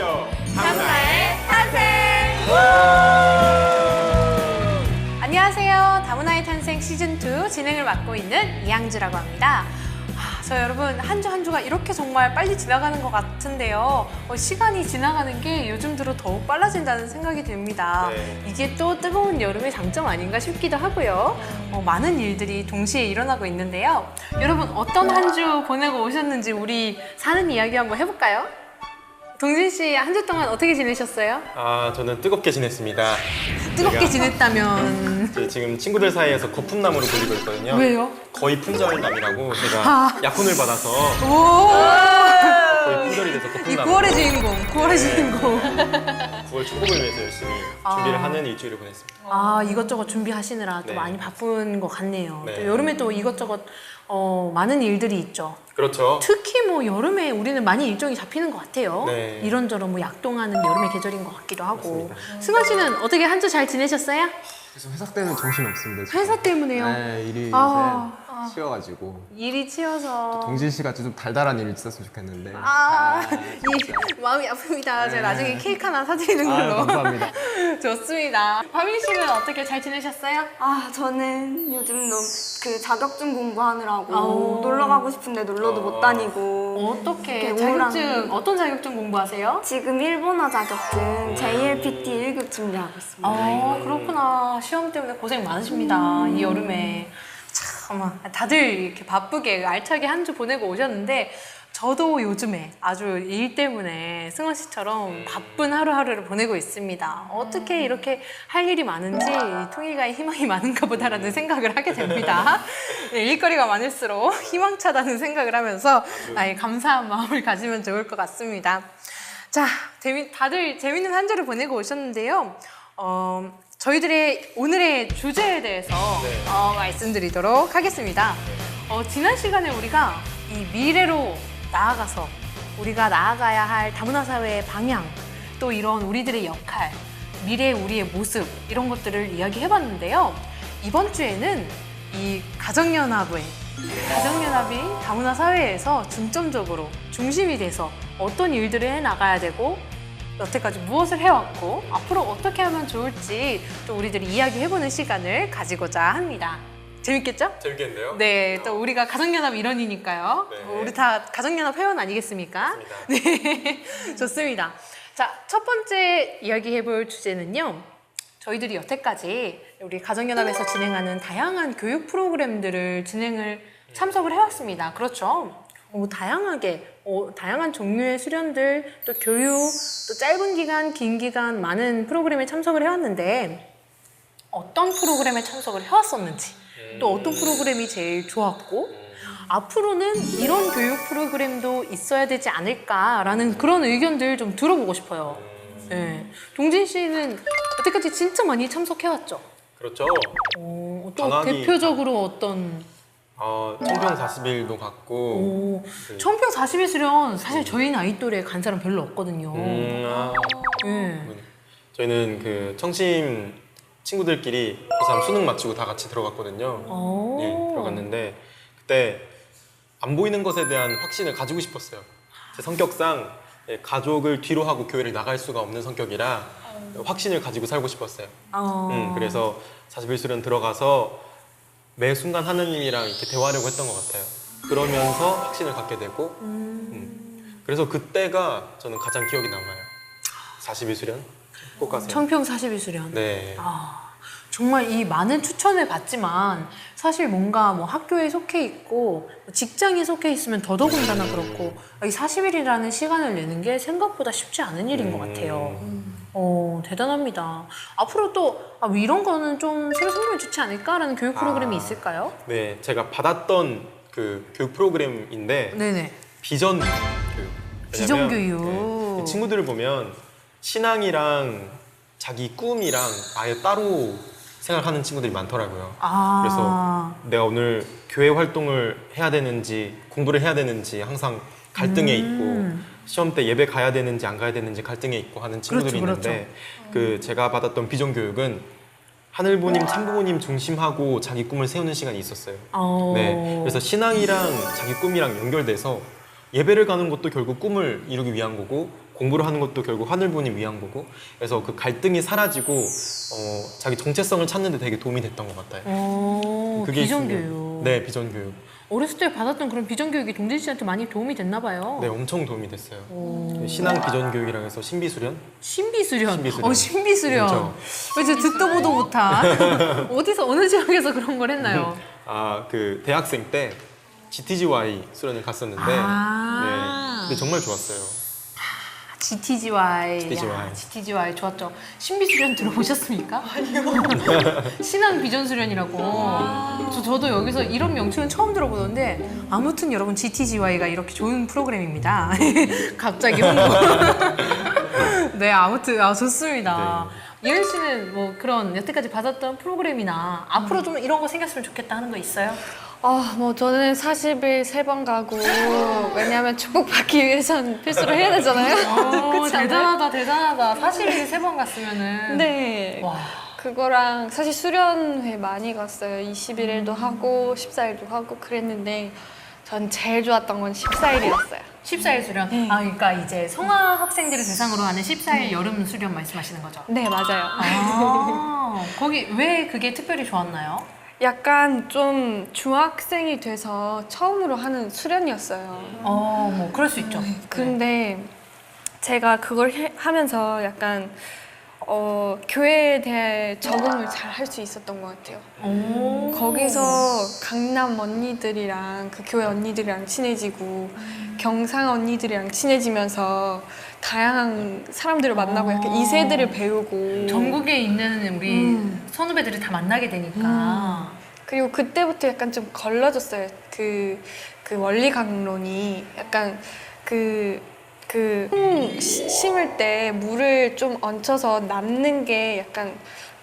안녕하세요. 다문화의 탄생! 안녕하세요. 다문화의 탄생 시즌2 진행을 맡고 있는 이양주라고 합니다. 저 여러분 한 주 한 주가 이렇게 정말 빨리 지나가는 것 같은데요. 시간이 지나가는 게 요즘 들어 더욱 빨라진다는 생각이 듭니다. 네. 이게 또 뜨거운 여름의 장점 아닌가 싶기도 하고요. 많은 일들이 동시에 일어나고 있는데요. 여러분 어떤 한 주 보내고 오셨는지 우리 사는 이야기 한번 해볼까요? 동진 씨 한 주 동안 어떻게 지내셨어요? 저는 뜨겁게 지냈습니다. 뜨겁게 제가 지냈다면 지금 친구들 사이에서 거품남으로 불리고 있거든요. 왜요? 거의 품절남이라고 제가 약혼을 받아서 오! 거의 품절이 돼서 이 거품남. 9월의 주인공, 9월의 주인공. 9월 축복을 위해서 열심히 준비를 하는 일주일을 보냈습니다. 이것저것 준비하시느라 또 네. 많이 바쁜 것 같네요. 네. 또 여름에 또 이것저것 많은 일들이 있죠. 그렇죠. 특히 뭐 여름에 우리는 많이 일정이 잡히는 것 같아요. 네. 이런저런 뭐 약동하는 여름의 계절인 것 같기도 하고. 맞습니다. 승환 씨는 어떻게 한 주 잘 지내셨어요? 그래서 회사 때문에 정신 없습니다. 지금. 회사 때문에요. 네, 일이 아, 요새 치여가지고 일이 치여서. 동진 씨 같이 좀 달달한 일 있었으면 좋겠는데. 이 마음이 아픕니다. 제가 나중에 케이크 하나 사드리는 걸로. 감사합니다. 좋습니다. 화민 씨는 어떻게 잘 지내셨어요? 저는 요즘 너무 그 자격증 공부하느라고 아오. 놀러 가고 싶은데 놀러도 못 다니고 어떻게 이렇게 자격증 어떤 자격증 공부하세요? 지금 일본어 자격증 JLPT 1급 준비하고 있습니다. 그렇구나. 시험 때문에 고생 많으십니다. 이 여름에. 참, 다들 이렇게 바쁘게 알차게 한 주 보내고 오셨는데 저도 요즘에 아주 일 때문에 승원 씨처럼 바쁜 하루하루를 보내고 있습니다. 어떻게 이렇게 할 일이 많은지 통일가의 희망이 많은가 보다라는 생각을 하게 됩니다. 네, 일거리가 많을수록 희망차다는 생각을 하면서 감사한 마음을 가지면 좋을 것 같습니다. 자, 다들 재밌는 한 주를 보내고 오셨는데요. 저희들의 오늘의 주제에 대해서 말씀드리도록 하겠습니다. 지난 시간에 우리가 이 미래로 나아가서 우리가 나아가야 할 다문화 사회의 방향, 또 이런 우리들의 역할, 미래의 우리의 모습 이런 것들을 이야기해봤는데요. 이번 주에는 이 가정연합이 다문화 사회에서 중점적으로 중심이 돼서 어떤 일들을 해나가야 되고 여태까지 무엇을 해왔고 앞으로 어떻게 하면 좋을지 또 우리들이 이야기해보는 시간을 가지고자 합니다. 재밌겠죠? 재밌겠는데요? 네, 또 우리가 가정연합 일원이니까요. 네. 우리 다 가정연합 회원 아니겠습니까? 맞습니다. 네, 좋습니다. 자, 첫 번째 이야기해볼 주제는요. 저희들이 여태까지 우리 가정연합에서 진행하는 다양한 교육 프로그램들을 참석을 해왔습니다. 그렇죠? 다양한 종류의 수련들, 또 교육, 또 짧은 기간, 긴 기간 많은 프로그램에 참석을 해왔는데 어떤 프로그램에 참석을 해왔었는지 또 어떤 프로그램이 제일 좋았고 앞으로는 이런 교육 프로그램도 있어야 되지 않을까라는 그런 의견들 좀 들어보고 싶어요. 네. 동진 씨는 여태까지 진짜 많이 참석해왔죠? 그렇죠. 또 전화기 대표적으로 어떤 청평 40일도 갔고 청평 40일 수련 사실 저희 나이 또래 간 사람 별로 없거든요. 네. 저희는 그 청심 친구들끼리 고3 수능 마치고 다 같이 들어갔거든요. 네, 들어갔는데 그때 안 보이는 것에 대한 확신을 가지고 싶었어요. 제 성격상 가족을 뒤로 하고 교회를 나갈 수가 없는 성격이라 확신을 가지고 살고 싶었어요. 그래서 40일 수련 들어가서 매 순간 하느님이랑 이렇게 대화하려고 했던 것 같아요. 그러면서 확신을 갖게 되고 그래서 그때가 저는 가장 기억이 남아요. 40일 수련 꼭 가세요. 청평 40일 수련. 네. 정말 이 많은 추천을 받지만 사실 뭔가 뭐 학교에 속해 있고 직장에 속해 있으면 더더군다나 그렇고 이 40일이라는 시간을 내는 게 생각보다 쉽지 않은 일인 것 같아요. 대단합니다. 앞으로 또 이런 거는 좀 새로 생기면 좋지 않을까라는 교육 프로그램이 있을까요? 네, 제가 받았던 그 교육 프로그램인데 네네. 비전 교육. 비전 왜냐면, 교육. 이 친구들을 보면 신앙이랑 자기 꿈이랑 아예 따로 생각하는 친구들이 많더라고요. 그래서 내가 오늘 교회 활동을 해야 되는지 공부를 해야 되는지 항상 갈등에 있고 시험 때 예배 가야 되는지 안 가야 되는지 갈등에 있고 하는 친구들이 그렇죠, 있는데 그 제가 받았던 비전 교육은 하늘부님, 참부모님 중심하고 자기 꿈을 세우는 시간이 있었어요. 네, 그래서 신앙이랑 자기 꿈이랑 연결돼서 예배를 가는 것도 결국 꿈을 이루기 위한 거고 공부를 하는 것도 결국 하늘보니 위한 거고 그래서 그 갈등이 사라지고 자기 정체성을 찾는 데 되게 도움이 됐던 것 같아요. 그게 비전교육. 있으면, 네, 비전교육. 어렸을 때 받았던 그런 비전교육이 동진 씨한테 많이 도움이 됐나 봐요. 네, 엄청 도움이 됐어요. 신앙 비전교육이라고 해서 신비수련? 신비수련. 신비수련. 신비수련. 그렇죠. 이제 듣도 보도 못한. 어디서 어느 지역에서 그런 걸 했나요? 그 대학생 때 GTGY 수련을 갔었는데 네, 근데 정말 좋았어요. GTGY. GTGY. 야, GTGY 좋았죠. 신비수련 들어보셨습니까? 아니요. 신앙 비전수련이라고. 저도 여기서 이런 명칭은 처음 들어보는데 아무튼 여러분 GTGY가 이렇게 좋은 프로그램입니다. 갑자기 홍보. 네, 아무튼 좋습니다. 예은 씨는 뭐 그런 여태까지 받았던 프로그램이나 앞으로 좀 이런 거 생겼으면 좋겠다 하는 거 있어요? 뭐 저는 40일 3번 가고 왜냐하면 축복받기 위해선 필수로 해야 되잖아요. 그렇지 않아요? 대단하다. 사실 3번 갔으면은. 네. 와. 그거랑 사실 수련회 많이 갔어요. 21일도 하고 14일도 하고 그랬는데 전 제일 좋았던 건 14일이었어요. 14일 수련. 그러니까 이제 성화 학생들을 대상으로 하는 14일 여름 수련 말씀하시는 거죠? 네, 맞아요. 거기 왜 그게 특별히 좋았나요? 약간 좀 중학생이 돼서 처음으로 하는 수련이었어요. 뭐 그럴 수 있죠. 근데 제가 그걸 하면서 약간 교회에 대해 적응을 잘 할 수 있었던 것 같아요. 거기서 강남 언니들이랑 그 교회 언니들이랑 친해지고 경상 언니들이랑 친해지면서 다양한 사람들을 만나고 약간 이세들을 배우고 전국에 있는 우리 선후배들을 다 만나게 되니까. 그리고 그때부터 약간 좀 걸러졌어요. 그 원리 강론이 약간 콩 심을 때 물을 좀 얹혀서 남는 게 약간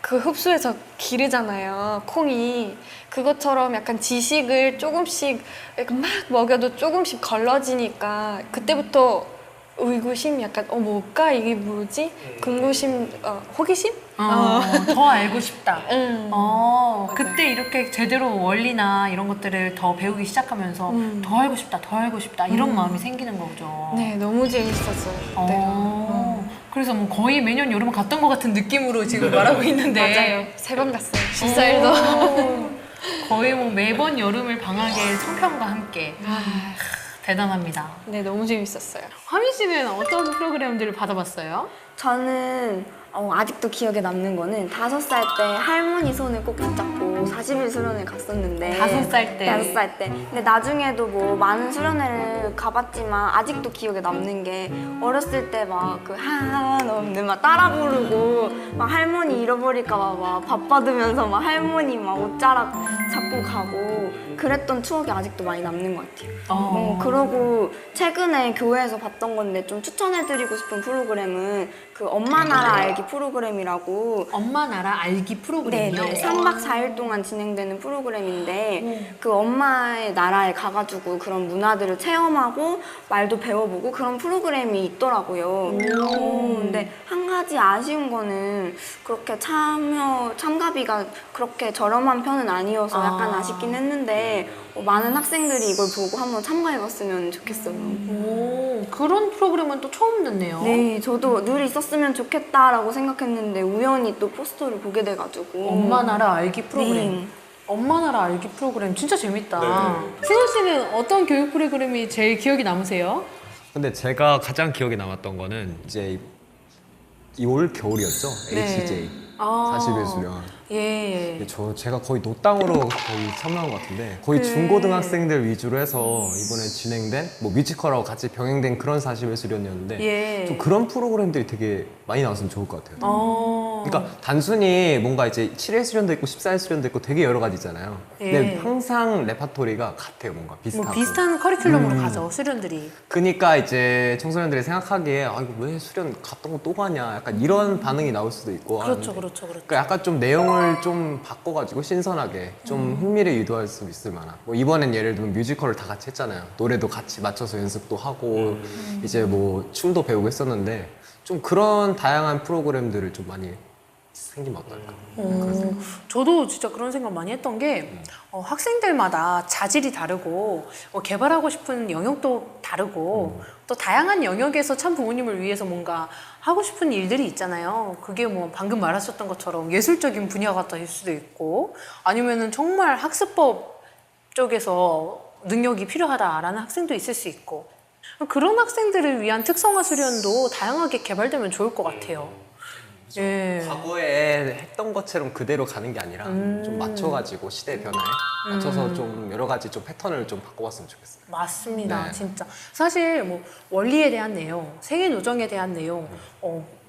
그 흡수해서 기르잖아요. 콩이. 그것처럼 약간 지식을 조금씩 약간 막 먹여도 조금씩 걸러지니까 그때부터 의구심 약간 뭘까 이게 뭐지? 궁금심, 호기심? 더 알고 싶다. 맞아요. 그때 이렇게 제대로 원리나 이런 것들을 더 배우기 시작하면서 더 알고 싶다 이런 마음이 생기는 거죠. 네, 너무 재밌었어요. 그때가. 그래서 뭐 거의 매년 여름 갔던 것 같은 느낌으로 지금 말하고 있는데 맞아요. 3번 갔어요. 14일도. 거의 뭐 매번 여름을 방학에 청평과 함께. 대단합니다. 네, 너무 재밌었어요. 화민 씨는 어떤 프로그램들을 받아봤어요? 저는 아직도 기억에 남는 거는 5살 때 할머니 손을 꼭 붙잡고 40일 수련회 갔었는데 5살 때. 5살 때. 근데 나중에도 뭐 많은 수련회를 가봤지만 아직도 기억에 남는 게 어렸을 때 막 그 한없는 막 따라 부르고 막 할머니 잃어버릴까 봐 막 밥 받으면서 막 할머니 막 옷자락 잡고 가고 그랬던 추억이 아직도 많이 남는 것 같아요. 그러고 최근에 교회에서 봤던 건데 좀 추천해드리고 싶은 프로그램은 그 엄마 나라 알기 프로그램이라고 엄마 나라 알기 프로그램이요? 네, 3박 4일 동안 진행되는 프로그램인데 그 엄마의 나라에 가가지고 그런 문화들을 체험하고 말도 배워보고 그런 프로그램이 있더라고요. 근데 한 가지 아쉬운 거는 그렇게 참가비가 그렇게 저렴한 편은 아니어서 약간 아쉽긴 했는데 많은 학생들이 이걸 보고 한번 참가해봤으면 좋겠어요. 그런 프로그램은 또 처음 듣네요. 네, 저도 늘 있었으면 좋겠다라고 생각했는데 우연히 또 포스터를 보게 돼가지고 엄마 나라 알기 프로그램. 네. 엄마 나라 알기 프로그램 진짜 재밌다. 네. 승훈 씨는 어떤 교육 프로그램이 제일 기억이 남으세요? 근데 제가 가장 기억에 남았던 거는 이제 올 겨울이었죠. HJ 40일 수련. 예. 근데 제가 거의 노땅으로 거의 참여한 것 같은데 거의 중고등학생들 위주로 해서 이번에 진행된 뭐 뮤지컬하고 같이 병행된 그런 40일 수련이었는데 예. 좀 그런 프로그램들이 되게 많이 나왔으면 좋을 것 같아요. 그러니까 단순히 뭔가 이제 7일 수련도 있고 14일 수련도 있고 되게 여러 가지 있잖아요. 근데 예. 항상 레파토리가 같아요. 뭔가 비슷하고. 뭐 비슷한 커리큘럼으로 가죠, 수련들이. 그니까 이제 청소년들이 생각하기에 이거 왜 수련 갔던 거 또 가냐 약간 이런 반응이 나올 수도 있고 그렇죠, 하는데 그렇죠. 그러니까 약간 좀 내용을 좀 바꿔가지고 신선하게 좀 흥미를 유도할 수 있을 만한 뭐 이번엔 예를 들면 뮤지컬을 다 같이 했잖아요. 노래도 같이 맞춰서 연습도 하고 이제 뭐 춤도 배우고 했었는데 좀 그런 다양한 프로그램들을 좀 많이 생기면 어떨까? 저도 진짜 그런 생각 많이 했던 게 학생들마다 자질이 다르고 개발하고 싶은 영역도 다르고 또 다양한 영역에서 참 부모님을 위해서 뭔가 하고 싶은 일들이 있잖아요. 그게 뭐 방금 말하셨던 것처럼 예술적인 분야가 될 수도 있고 아니면은 정말 학습법 쪽에서 능력이 필요하다라는 학생도 있을 수 있고 그런 학생들을 위한 특성화 수련도 다양하게 개발되면 좋을 것 같아요. 예. 과거에 했던 것처럼 그대로 가는 게 아니라 좀 맞춰가지고 시대 변화에 맞춰서 좀 여러 가지 좀 패턴을 좀 바꿔봤으면 좋겠어요. 맞습니다. 네. 진짜. 사실 뭐 원리에 대한 내용, 세계 노정에 대한 내용,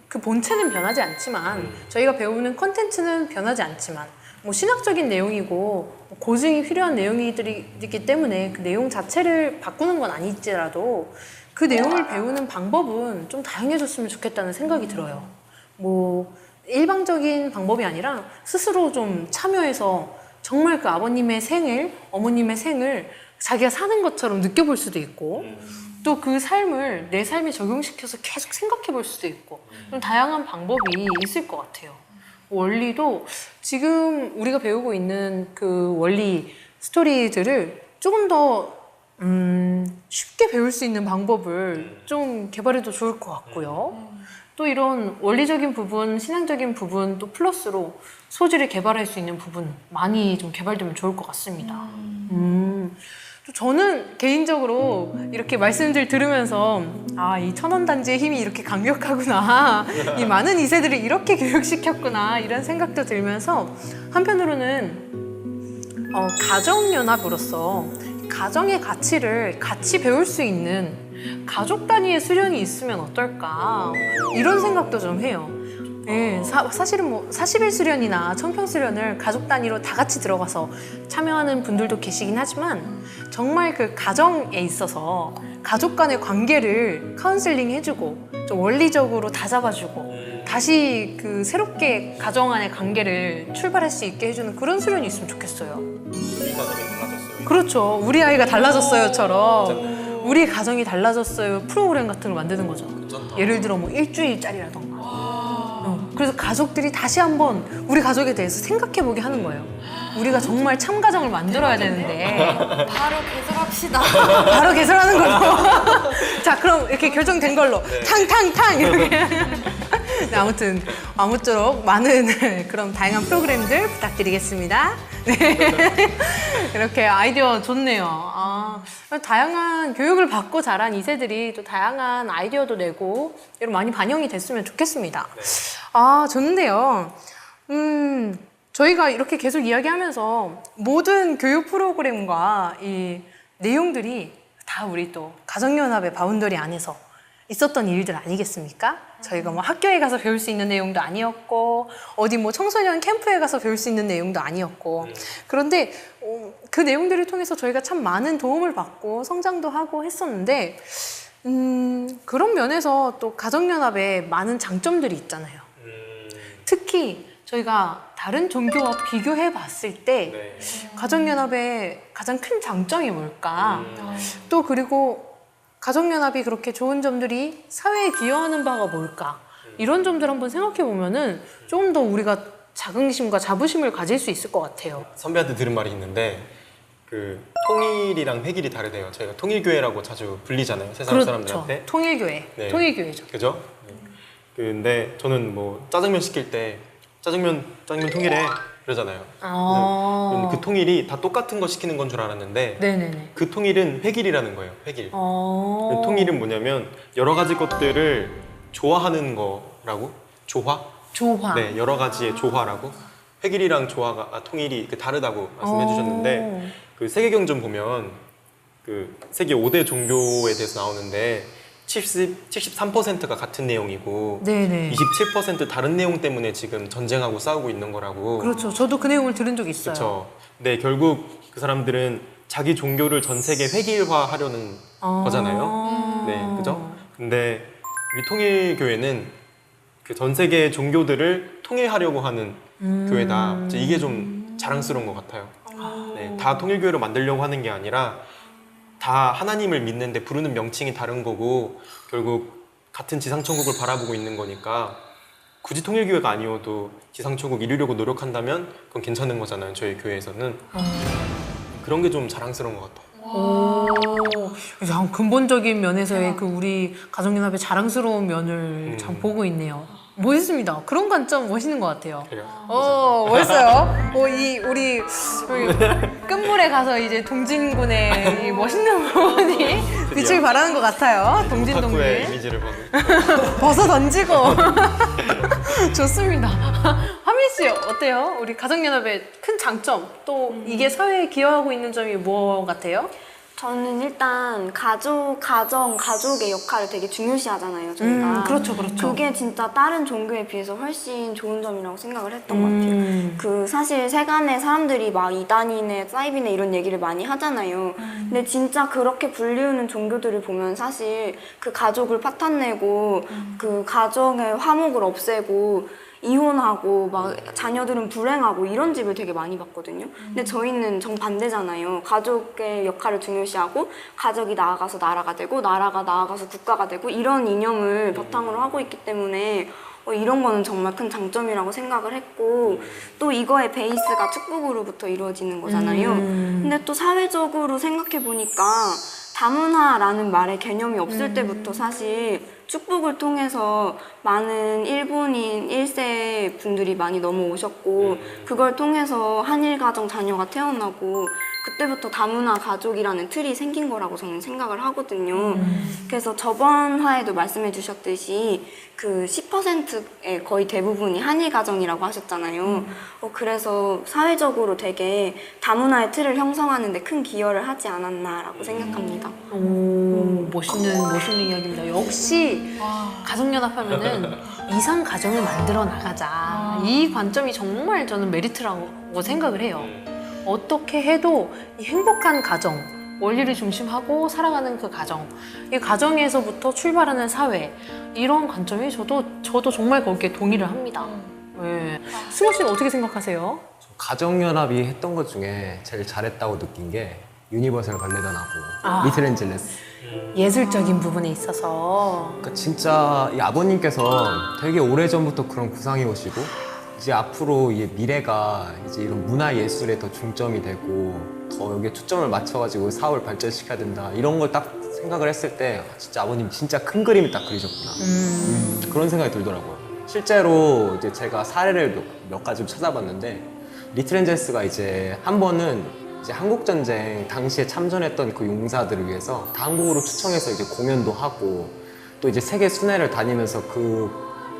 그 본체는 변하지 않지만 저희가 배우는 컨텐츠는 변하지 않지만 뭐 신학적인 내용이고 고증이 필요한 내용이기 때문에 그 내용 자체를 바꾸는 건 아니지라도 그 내용을 배우는 방법은 좀 다양해졌으면 좋겠다는 생각이 들어요. 뭐 일방적인 방법이 아니라 스스로 좀 참여해서 정말 그 아버님의 생을, 어머님의 생을 자기가 사는 것처럼 느껴볼 수도 있고 또 그 삶을 내 삶에 적용시켜서 계속 생각해 볼 수도 있고 좀 다양한 방법이 있을 것 같아요. 원리도 지금 우리가 배우고 있는 그 원리 스토리들을 조금 더 쉽게 배울 수 있는 방법을 좀 개발해도 좋을 것 같고요. 또 이런 원리적인 부분, 신앙적인 부분 또 플러스로 소질을 개발할 수 있는 부분 많이 좀 개발되면 좋을 것 같습니다. 또 저는 개인적으로 이렇게 말씀들 들으면서 아, 이 천원단지의 힘이 이렇게 강력하구나. 이 많은 2세들을 이렇게 교육시켰구나. 이런 생각도 들면서 한편으로는 가정연합으로서 가정의 가치를 같이 배울 수 있는 가족 단위의 수련이 있으면 어떨까 이런 생각도 좀 해요. 예, 사실은 뭐 40일 수련이나 청평 수련을 가족 단위로 다 같이 들어가서 참여하는 분들도 계시긴 하지만 정말 그 가정에 있어서 가족 간의 관계를 카운슬링 해주고 좀 원리적으로 다잡아주고 다시 그 새롭게 가정 안의 관계를 출발할 수 있게 해주는 그런 수련이 있으면 좋겠어요. 우리 가정이 달라졌어요. 그렇죠. 우리 아이가 달라졌어요처럼 우리 가정이 달라졌어요 프로그램 같은 걸 만드는 거죠. 괜찮다. 예를 들어 뭐 일주일짜리라던가. 그래서 가족들이 다시 한번 우리 가족에 대해서 생각해보게 하는 거예요. 우리가 정말 참 가정을 만들어야 되는데 바로 개설합시다. 바로 개설하는 걸로. 자, 그럼 이렇게 결정된 걸로 탕탕탕 이렇게. 네, 아무튼 아무쪼록 많은 그런 다양한 프로그램들 부탁드리겠습니다. 네. 이렇게 아이디어 좋네요. 아, 다양한 교육을 받고 자란 2세들이 또 다양한 아이디어도 내고 이런 많이 반영이 됐으면 좋겠습니다. 아, 좋은데요. 저희가 이렇게 계속 이야기하면서 모든 교육 프로그램과 이 내용들이 다 우리 또 가정연합의 바운더리 안에서 있었던 일들 아니겠습니까? 저희가 뭐 학교에 가서 배울 수 있는 내용도 아니었고 어디 뭐 청소년 캠프에 가서 배울 수 있는 내용도 아니었고 그런데 그 내용들을 통해서 저희가 참 많은 도움을 받고 성장도 하고 했었는데 그런 면에서 또 가정연합에 많은 장점들이 있잖아요. 특히 저희가 다른 종교와 비교해 봤을 때 네. 가정연합의 가장 큰 장점이 뭘까? 또 그리고 가정연합이 그렇게 좋은 점들이 사회에 기여하는 바가 뭘까? 이런 점들 한번 생각해 보면은 조금 더 우리가 자긍심과 자부심을 가질 수 있을 것 같아요. 선배한테 들은 말이 있는데 그 통일이랑 획일이 다르대요. 저희가 통일교회라고 자주 불리잖아요. 세상 사람들한테. 통일교회. 네. 통일교회죠. 그죠? 근데 저는 뭐 짜장면 시킬 때 짜장면 통일해 그러잖아요. 그래서 그 통일이 다 똑같은 거 시키는 건 줄 알았는데 네네네. 그 통일은 획일이라는 거예요. 획일. 어. 통일은 뭐냐면 여러 가지 것들을 조화하는 거라고. 조화? 조화. 네, 여러 가지의 조화라고. 획일이랑 조화가 통일이 다르다고 말씀해 주셨는데 그 세계경전 보면 그 세계 5대 종교에 대해서 나오는데 73%가 같은 내용이고 네네. 27% 다른 내용 때문에 지금 전쟁하고 싸우고 있는 거라고. 그렇죠. 저도 그 내용을 들은 적이 있어요. 그렇죠. 근데 결국 그 사람들은 자기 종교를 전 세계 획일화하려는 거잖아요. 네, 그죠? 근데 우리 통일교회는 그 전 세계 종교들을 통일하려고 하는 교회다. 이제 이게 좀 자랑스러운 것 같아요. 네, 다 통일교회로 만들려고 하는 게 아니라 다 하나님을 믿는데 부르는 명칭이 다른 거고 결국 같은 지상천국을 바라보고 있는 거니까 굳이 통일교회가 아니어도 지상초국 이루려고 노력한다면 그건 괜찮은 거잖아요. 저희 교회에서는 그런 게 좀 자랑스러운 것 같아요. 오, 참 근본적인 면에서의 그 우리 가정연합의 자랑스러운 면을 참 보고 있네요. 멋있습니다. 그런 관점 멋있는 것 같아요. 그래요. 멋있어요. 우리 끝물에 가서 이제 동진군의 이 멋있는 부분이 빛을 발하는 것 같아요. 동진 오타쿠의 동진. 이미지를 보는. 벗어 던지고. 좋습니다. 하민 씨 어때요? 우리 가정연합의 큰 장점 또 이게 사회에 기여하고 있는 점이 뭐 같아요? 저는 일단 가족의 역할을 되게 중요시하잖아요, 저희가. 그렇죠. 그게 진짜 다른 종교에 비해서 훨씬 좋은 점이라고 생각을 했던 것 같아요. 그 사실 세간의 사람들이 막 이단이네, 사이비네 이런 얘기를 많이 하잖아요. 근데 진짜 그렇게 불리우는 종교들을 보면 사실 그 가족을 파탄내고 그 가정의 화목을 없애고 이혼하고 막 자녀들은 불행하고 이런 집을 되게 많이 봤거든요. 근데 저희는 정반대잖아요. 가족의 역할을 중요시하고 가족이 나아가서 나라가 되고 나라가 나아가서 국가가 되고 이런 이념을 바탕으로 하고 있기 때문에 이런 거는 정말 큰 장점이라고 생각을 했고 또 이거의 베이스가 축복으로부터 이루어지는 거잖아요. 근데 또 사회적으로 생각해 보니까 다문화라는 말의 개념이 없을 때부터 사실 축복을 통해서 많은 일본인 1세 분들이 많이 넘어오셨고 그걸 통해서 한일 가정 자녀가 태어나고 그때부터 다문화 가족이라는 틀이 생긴 거라고 저는 생각을 하거든요. 그래서 저번 화에도 말씀해 주셨듯이 그 10%의 거의 대부분이 한일 가정이라고 하셨잖아요. 그래서 사회적으로 되게 다문화의 틀을 형성하는 데 큰 기여를 하지 않았나라고 생각합니다. 오, 멋있는 이야기입니다. 역시 가정연합하면은 이상 가정을 만들어 나가자. 이 관점이 정말 저는 메리트라고 생각을 해요. 어떻게 해도 이 행복한 가정, 원리를 중심하고 살아가는 그 가정, 이 가정에서부터 출발하는 사회, 이런 관점이 저도 정말 거기에 동의를 합니다. 네. 승호 씨는 어떻게 생각하세요? 가정연합이 했던 것 중에 제일 잘했다고 느낀 게 유니버설 발레단하고 리틀앤젤레스. 예술적인 부분에 있어서. 그러니까 진짜 이 아버님께서 되게 오래전부터 그런 구상해 오시고 이제 앞으로 이 미래가 이제 이런 문화 예술에 더 중점이 되고 더 여기에 초점을 맞춰가지고 사업을 발전시켜야 된다 이런 걸 딱 생각을 했을 때 진짜 아버님 진짜 큰 그림을 딱 그리셨구나 그런 생각이 들더라고요. 실제로 이제 제가 사례를 몇 가지 좀 찾아봤는데 리틀앤젤스가 이제 한 번은 이제 한국전쟁 당시에 참전했던 그 용사들을 위해서 다 한국으로 초청해서 이제 공연도 하고 또 이제 세계 순회를 다니면서 그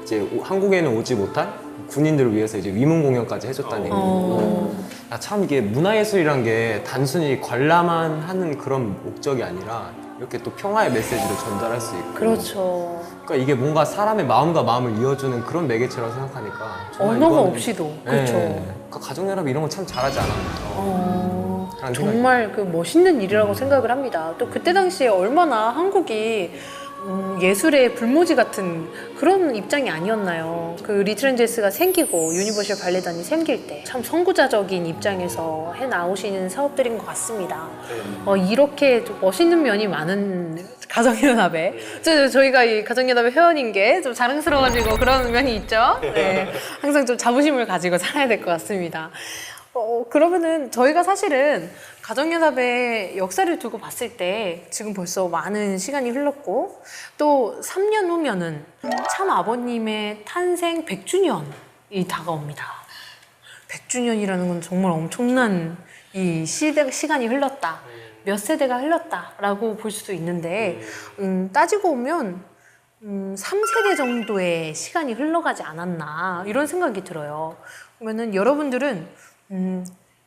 이제 한국에는 오지 못한 군인들을 위해서 이제 위문 공연까지 해줬다는 얘기고 참 이게 문화예술이란 게 단순히 관람만 하는 그런 목적이 아니라 이렇게 또 평화의 메시지를 전달할 수 있고 그렇죠. 그러니까 이게 뭔가 사람의 마음과 마음을 이어주는 그런 매개체라고 생각하니까 정말 언어가 이거는- 없이도. 네. 그렇죠. 그러니까 가정연합 이런 거 참 잘하지 않았나 라는 생각이 정말 그 멋있는 일이라고 생각을 합니다. 또 그때 당시에 얼마나 한국이 예술의 불모지 같은 그런 입장이 아니었나요? 그 리틀앤젤스가 생기고 유니버셜 발레단이 생길 때 참 선구자적인 입장에서 해 나오시는 사업들인 것 같습니다. 이렇게 좀 멋있는 면이 많은 가정연합에 저희가 이 가정연합의 회원인 게 좀 자랑스러워가지고 그런 면이 있죠. 네. 항상 좀 자부심을 가지고 살아야 될 것 같습니다. 그러면은 저희가 사실은 가정연합의 역사를 두고 봤을 때 지금 벌써 많은 시간이 흘렀고 또 3년 후면은 참 아버님의 탄생 100주년이 다가옵니다. 100주년이라는 건 정말 엄청난 이 시간이 흘렀다. 몇 세대가 흘렀다라고 볼 수도 있는데 따지고 보면 3세대 정도의 시간이 흘러가지 않았나 이런 생각이 들어요. 그러면은 여러분들은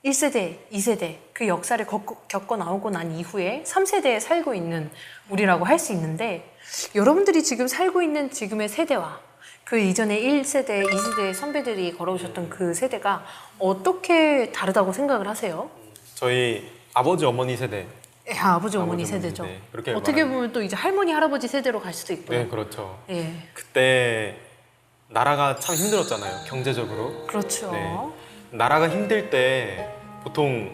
1세대, 2세대 그 역사를 겪어 나오고 난 이후에 3세대에 살고 있는 우리라고 할 수 있는데 여러분들이 지금 살고 있는 지금의 세대와 그 이전에 1세대, 2세대 선배들이 걸어오셨던 그 세대가 어떻게 다르다고 생각을 하세요? 저희 아버지 어머니 세대. 아버지 어머니 아버지, 세대죠. 어머니, 네, 그렇게 어떻게 말하면- 보면 또 이제 할머니 할아버지 세대로 갈 수도 있고요. 네, 그렇죠. 예, 그때 나라가 참 힘들었잖아요. 경제적으로. 그렇죠. 네. 나라가 힘들 때 보통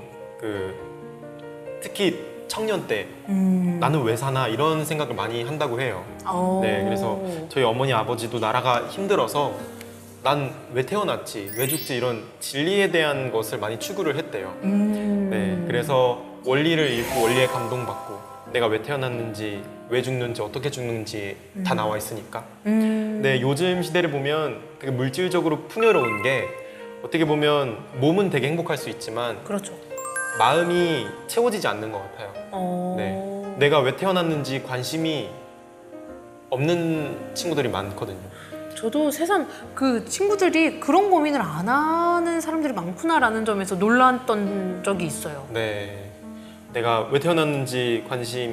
특히 청년 때 나는 왜 사나 이런 생각을 많이 한다고 해요. 네, 그래서 저희 어머니 아버지도 나라가 힘들어서 난 왜 태어났지, 왜 죽지 이런 진리에 대한 것을 많이 추구를 했대요. 네, 그래서 원리를 읽고 원리에 감동받고 내가 왜 태어났는지, 왜 죽는지, 어떻게 죽는지 다 나와 있으니까. 근데 요즘 시대를 보면 되게 물질적으로 풍요로운 게 어떻게 보면 몸은 되게 행복할 수 있지만 그렇죠. 마음이 채워지지 않는 것 같아요. 네, 내가 왜 태어났는지 관심이 없는 친구들이 많거든요. 저도 새삼 그 친구들이 그런 고민을 안 하는 사람들이 많구나라는 점에서 놀랐던 적이 있어요. 네, 내가 왜 태어났는지 관심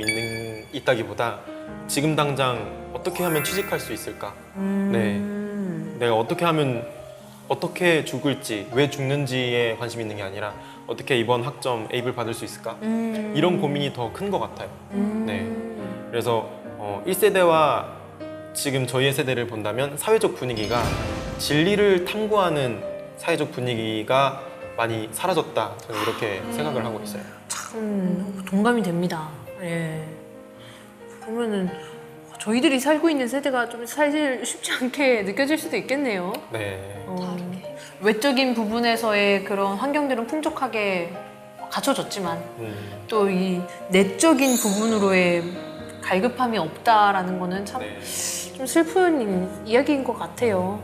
있다기보다 지금 당장 어떻게 하면 취직할 수 있을까? 네, 내가 어떻게 하면 어떻게 죽을지, 왜 죽는지에 관심 있는 게 아니라 어떻게 이번 학점 A를 받을 수 있을까? 이런 고민이 더 큰 것 같아요. 네, 그래서 1세대와 지금 저희의 세대를 본다면 사회적 분위기가 진리를 탐구하는 사회적 분위기가 많이 사라졌다. 저는 이렇게 생각을 하고 있어요. 참 동감이 됩니다. 예. 보면은 저희들이 살고 있는 세대가 좀 사실 쉽지 않게 느껴질 수도 있겠네요. 네, 외적인 부분에서의 그런 환경들은 풍족하게 갖춰졌지만 또 이 내적인 부분으로의 갈급함이 없다라는 거는 참 네. 좀 슬픈 이야기인 것 같아요.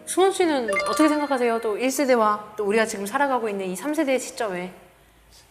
승원 씨는 어떻게 생각하세요? 또 1세대와 또 우리가 지금 살아가고 있는 이 3세대의 시점에.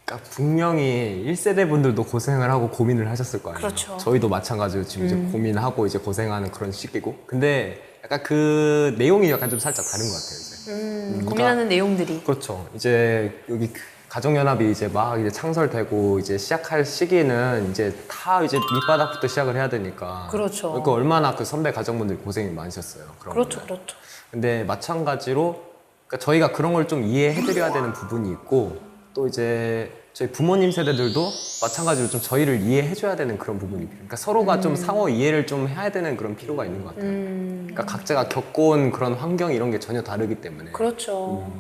그러니까 분명히 1세대 분들도 고생을 하고 고민을 하셨을 거 아니에요. 그렇죠. 저희도 마찬가지로 지금 이제 고민하고 이제 고생하는 그런 시기고. 근데 약간 그 내용이 약간 좀 살짝 다른 것 같아요. 이제. 고민하는 내용들이. 그렇죠. 이제 여기 가정연합이 이제 막 이제 창설되고 이제 시작할 시기는 이제 다 이제 밑바닥부터 시작을 해야 되니까. 그렇죠. 그러니까 얼마나 그 선배 가정분들이 고생이 많으셨어요. 그런 그렇죠, 거는. 그렇죠. 근데 마찬가지로 그러니까 저희가 그런 걸 좀 이해해드려야 되는 부분이 있고 또 이제 저희 부모님 세대들도 마찬가지로 좀 저희를 이해해줘야 되는 그런 부분이 있어요. 그러니까 서로가 좀 상호 이해를 좀 해야 되는 그런 필요가 있는 것 같아요. 그러니까 각자가 겪어온 그런 환경 이런 게 전혀 다르기 때문에. 그렇죠.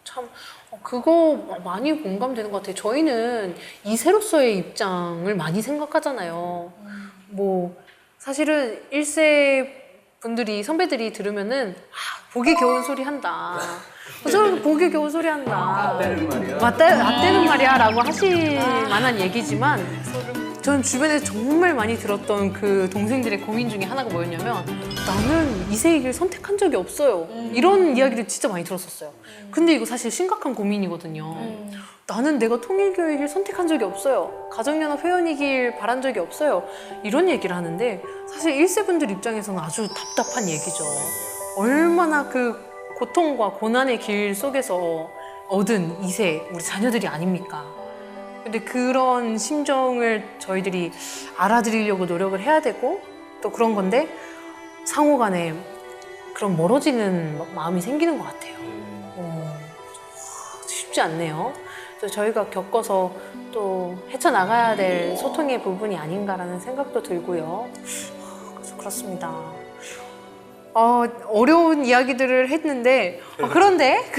참 그거 많이 공감되는 것 같아요. 저희는 이세로서의 입장을 많이 생각하잖아요. 뭐 사실은 1세 분들이 선배들이 들으면은 보기 겨운 소리 한다. 저는 보기 겨운 소리 한다. 맞대는 말이야 라고 하실 만한 얘기지만 저는 주변에서 정말 많이 들었던 그 동생들의 고민 중에 하나가 뭐였냐면 나는 이세의 길 선택한 적이 없어요. 이런 이야기를 진짜 많이 들었었어요. 근데 이거 사실 심각한 고민이거든요. 나는 내가 통일교의 길 선택한 적이 없어요. 가정연합 회원이길 바란 적이 없어요. 이런 얘기를 하는데 사실 1세분들 입장에서는 아주 답답한 얘기죠. 얼마나 그 고통과 고난의 길 속에서 얻은 2세 우리 자녀들이 아닙니까? 근데 그런 심정을 저희들이 알아들이려고 노력을 해야 되고 또 그런 건데 상호 간에 그런 멀어지는 마음이 생기는 것 같아요. 쉽지 않네요. 그래서 저희가 겪어서 또 헤쳐나가야 될 소통의 부분이 아닌가라는 생각도 들고요. 그래서 그렇습니다. 어려운 이야기들을 했는데 그런데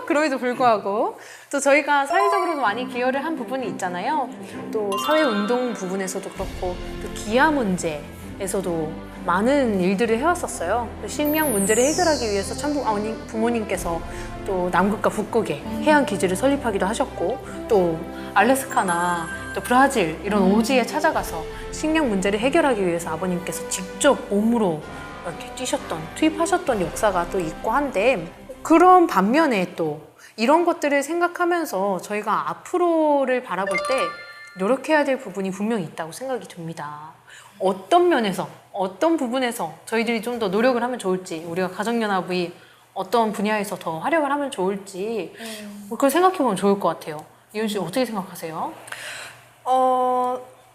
그럼에도 불구하고 또 저희가 사회적으로도 많이 기여를 한 부분이 있잖아요. 또 사회운동 부분에서도 그렇고 또 기아 문제에서도 많은 일들을 해왔었어요. 식량 문제를 해결하기 위해서 참 부모님께서 또 남극과 북극에 해양 기지를 설립하기도 하셨고 또 알래스카나 또 브라질 이런 오지에 찾아가서 식량 문제를 해결하기 위해서 아버님께서 직접 몸으로 이렇게 투입하셨던 역사가 또 있고 한데 그런 반면에 또 이런 것들을 생각하면서 저희가 앞으로를 바라볼 때 노력해야 될 부분이 분명히 있다고 생각이 듭니다. 어떤 면에서, 어떤 부분에서 저희들이 좀 더 노력을 하면 좋을지, 우리가 가정연합이 어떤 분야에서 더 활약을 하면 좋을지 그걸 생각해보면 좋을 것 같아요. 이윤 씨 어떻게 생각하세요?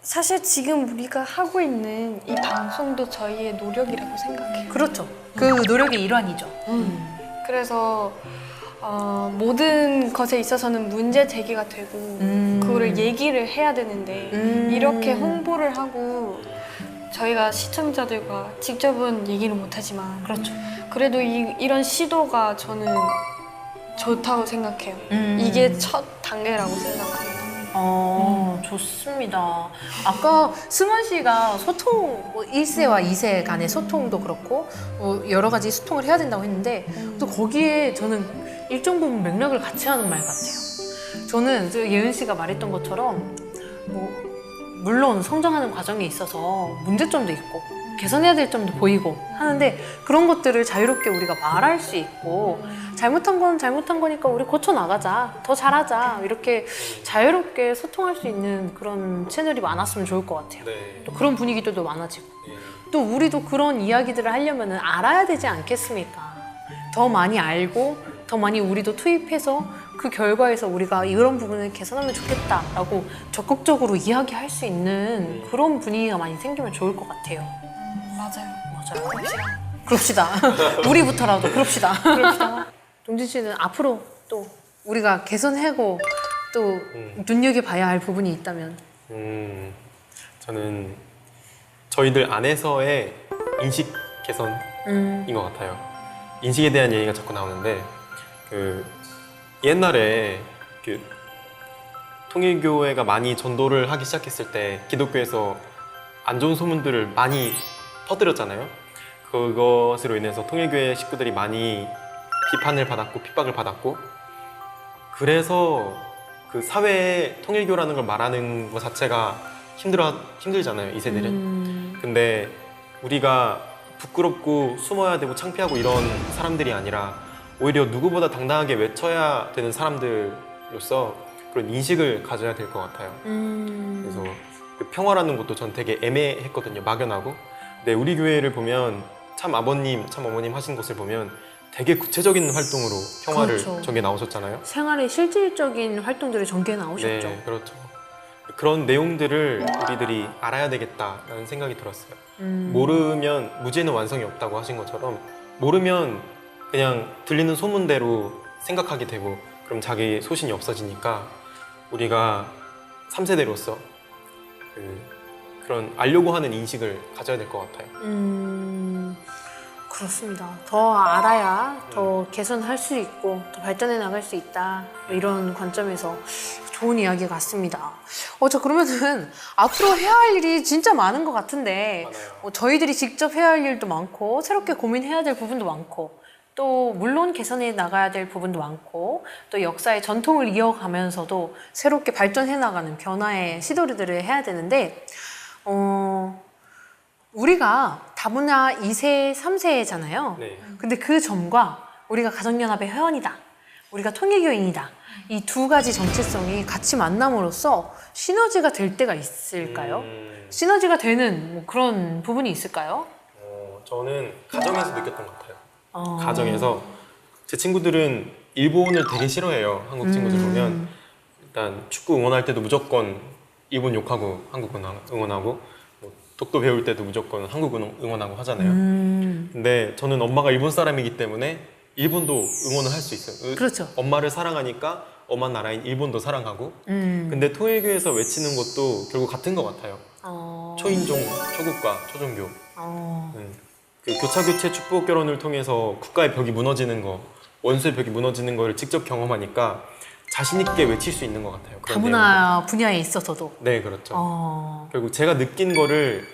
사실 지금 우리가 하고 있는 이 방송도 저희의 노력이라고 생각해요. 그렇죠. 그 노력의 일환이죠. 그래서 모든 것에 있어서는 문제 제기가 되고 그거를 얘기를 해야 되는데 이렇게 홍보를 하고 저희가 시청자들과 직접은 얘기를 못하지만 그렇죠. 그래도 이런 시도가 저는 좋다고 생각해요. 이게 첫 단계라고 생각합니다. 좋습니다. 아까 승원 씨가 소통, 뭐 1세와 2세 간의 소통도 그렇고 뭐 여러 가지 소통을 해야 된다고 했는데 또 거기에 저는 일정 부분 맥락을 같이 하는 말 같아요. 저는 예은 씨가 말했던 것처럼 뭐 물론 성장하는 과정에 있어서 문제점도 있고 개선해야 될 점도 보이고 하는데 그런 것들을 자유롭게 우리가 말할 수 있고 잘못한 건 잘못한 거니까 우리 고쳐나가자, 더 잘하자 이렇게 자유롭게 소통할 수 있는 그런 채널이 많았으면 좋을 것 같아요. 네. 또 그런 분위기도 많아지고 네. 또 우리도 그런 이야기들을 하려면 알아야 되지 않겠습니까? 더 많이 알고 더 많이 우리도 투입해서 그 결과에서 우리가 이런 부분을 개선하면 좋겠다라고 적극적으로 이야기할 수 있는 그런 분위기가 많이 생기면 좋을 것 같아요. 맞아요. 맞아요. 그럽시다. 우리부터라도 그럽시다. 그럽시다. 동진 씨는 앞으로 또 우리가 개선하고 또 눈여겨봐야 할 부분이 있다면? 저는 저희들 안에서의 인식 개선인 것 같아요. 인식에 대한 얘기가 자꾸 나오는데 그 옛날에 그 통일교회가 많이 전도를 하기 시작했을 때 기독교에서 안 좋은 소문들을 많이 터뜨렸잖아요. 그것으로 인해서 통일교회 식구들이 많이 비판을 받았고 핍박을 받았고 그래서 그 사회에 통일교라는 걸 말하는 것 자체가 힘들잖아요, 이 세대는. 근데 우리가 부끄럽고 숨어야 되고 창피하고 이런 사람들이 아니라 오히려 누구보다 당당하게 외쳐야 되는 사람들로서 그런 인식을 가져야 될 것 같아요. 그래서 그 평화라는 것도 전 되게 애매했거든요, 막연하고. 근데 우리 교회를 보면 참 아버님, 참 어머님 하신 것을 보면 되게 구체적인 활동으로 평화를 그렇죠. 전개 나오셨잖아요. 생활의 실질적인 활동들이 전개에 나오셨죠. 네, 그렇죠. 그런 내용들을 우리들이 알아야 되겠다라는 생각이 들었어요. 모르면 무죄는 완성이 없다고 하신 것처럼 모르면 그냥 들리는 소문대로 생각하게 되고 그럼 자기 소신이 없어지니까 우리가 3세대로서 그런 알려고 하는 인식을 가져야 될 것 같아요. 그렇습니다. 더 알아야 더 개선할 수 있고 더 발전해 나갈 수 있다. 이런 관점에서 좋은 이야기 같습니다. 자 그러면은 앞으로 해야 할 일이 진짜 많은 것 같은데 저희들이 직접 해야 할 일도 많고 새롭게 고민해야 될 부분도 많고 또 물론 개선해 나가야 될 부분도 많고 또 역사의 전통을 이어가면서도 새롭게 발전해 나가는 변화의 시도들을 해야 되는데 우리가 다문화 2세, 3세잖아요. 네. 근데 그 점과 우리가 가정연합의 회원이다. 우리가 통일교인이다. 이 두 가지 정체성이 같이 만남으로써 시너지가 될 때가 있을까요? 시너지가 되는 뭐 그런 부분이 있을까요? 저는 가정에서 느꼈던 것 같아요. 가정에서 제 친구들은 일본을 되게 싫어해요. 한국 친구들 보면 일단 축구 응원할 때도 무조건 일본 욕하고 한국 응원하고 뭐 독도 배울 때도 무조건 한국 응원하고 하잖아요. 근데 저는 엄마가 일본 사람이기 때문에 일본도 응원을 할 수 있어요. 그렇죠. 엄마를 사랑하니까 엄마 나라인 일본도 사랑하고 근데 통일교에서 외치는 것도 결국 같은 것 같아요. 초인종, 초국가, 초종교. 그 교차교체 축복 결혼을 통해서 국가의 벽이 무너지는 거, 원수의 벽이 무너지는 거를 직접 경험하니까 자신 있게 외칠 수 있는 것 같아요. 그런 다문화 분야에 있어서도. 네, 그렇죠. 결국 제가 느낀 거를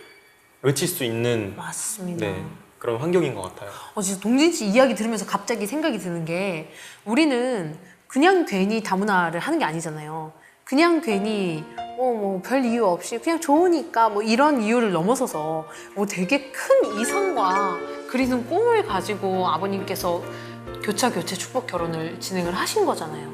외칠 수 있는 맞습니다. 네, 그런 환경인 것 같아요. 진짜 동진 씨 이야기 들으면서 갑자기 생각이 드는 게 우리는 그냥 괜히 다문화를 하는 게 아니잖아요. 그냥 괜히 뭐 별 이유 없이 그냥 좋으니까 뭐 이런 이유를 넘어서서 뭐 되게 큰 이상과 그리는 꿈을 가지고 아버님께서 교체 축복 결혼을 진행을 하신 거잖아요.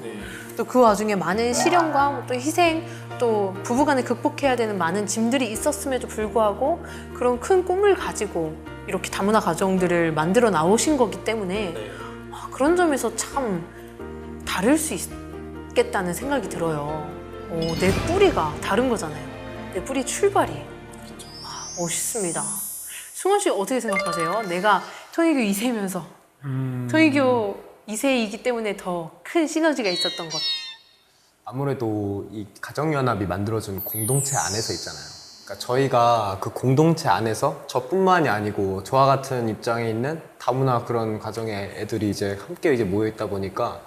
또 그 와중에 많은 시련과 또 희생 또 부부간에 극복해야 되는 많은 짐들이 있었음에도 불구하고 그런 큰 꿈을 가지고 이렇게 다문화 가정들을 만들어 나오신 거기 때문에 그런 점에서 참 다를 수 있겠다는 생각이 들어요. 내 뿌리가 다른 거잖아요. 내 뿌리 출발이. 멋있습니다. 승원 씨 어떻게 생각하세요? 내가 통일교 2세면서 통일교 2세이기 때문에 더 큰 시너지가 있었던 것. 아무래도 이 가정연합이 만들어준 공동체 안에서 있잖아요. 그러니까 저희가 그 공동체 안에서 저뿐만이 아니고 저와 같은 입장에 있는 다문화 그런 가정의 애들이 이제 함께 이제 모여 있다 보니까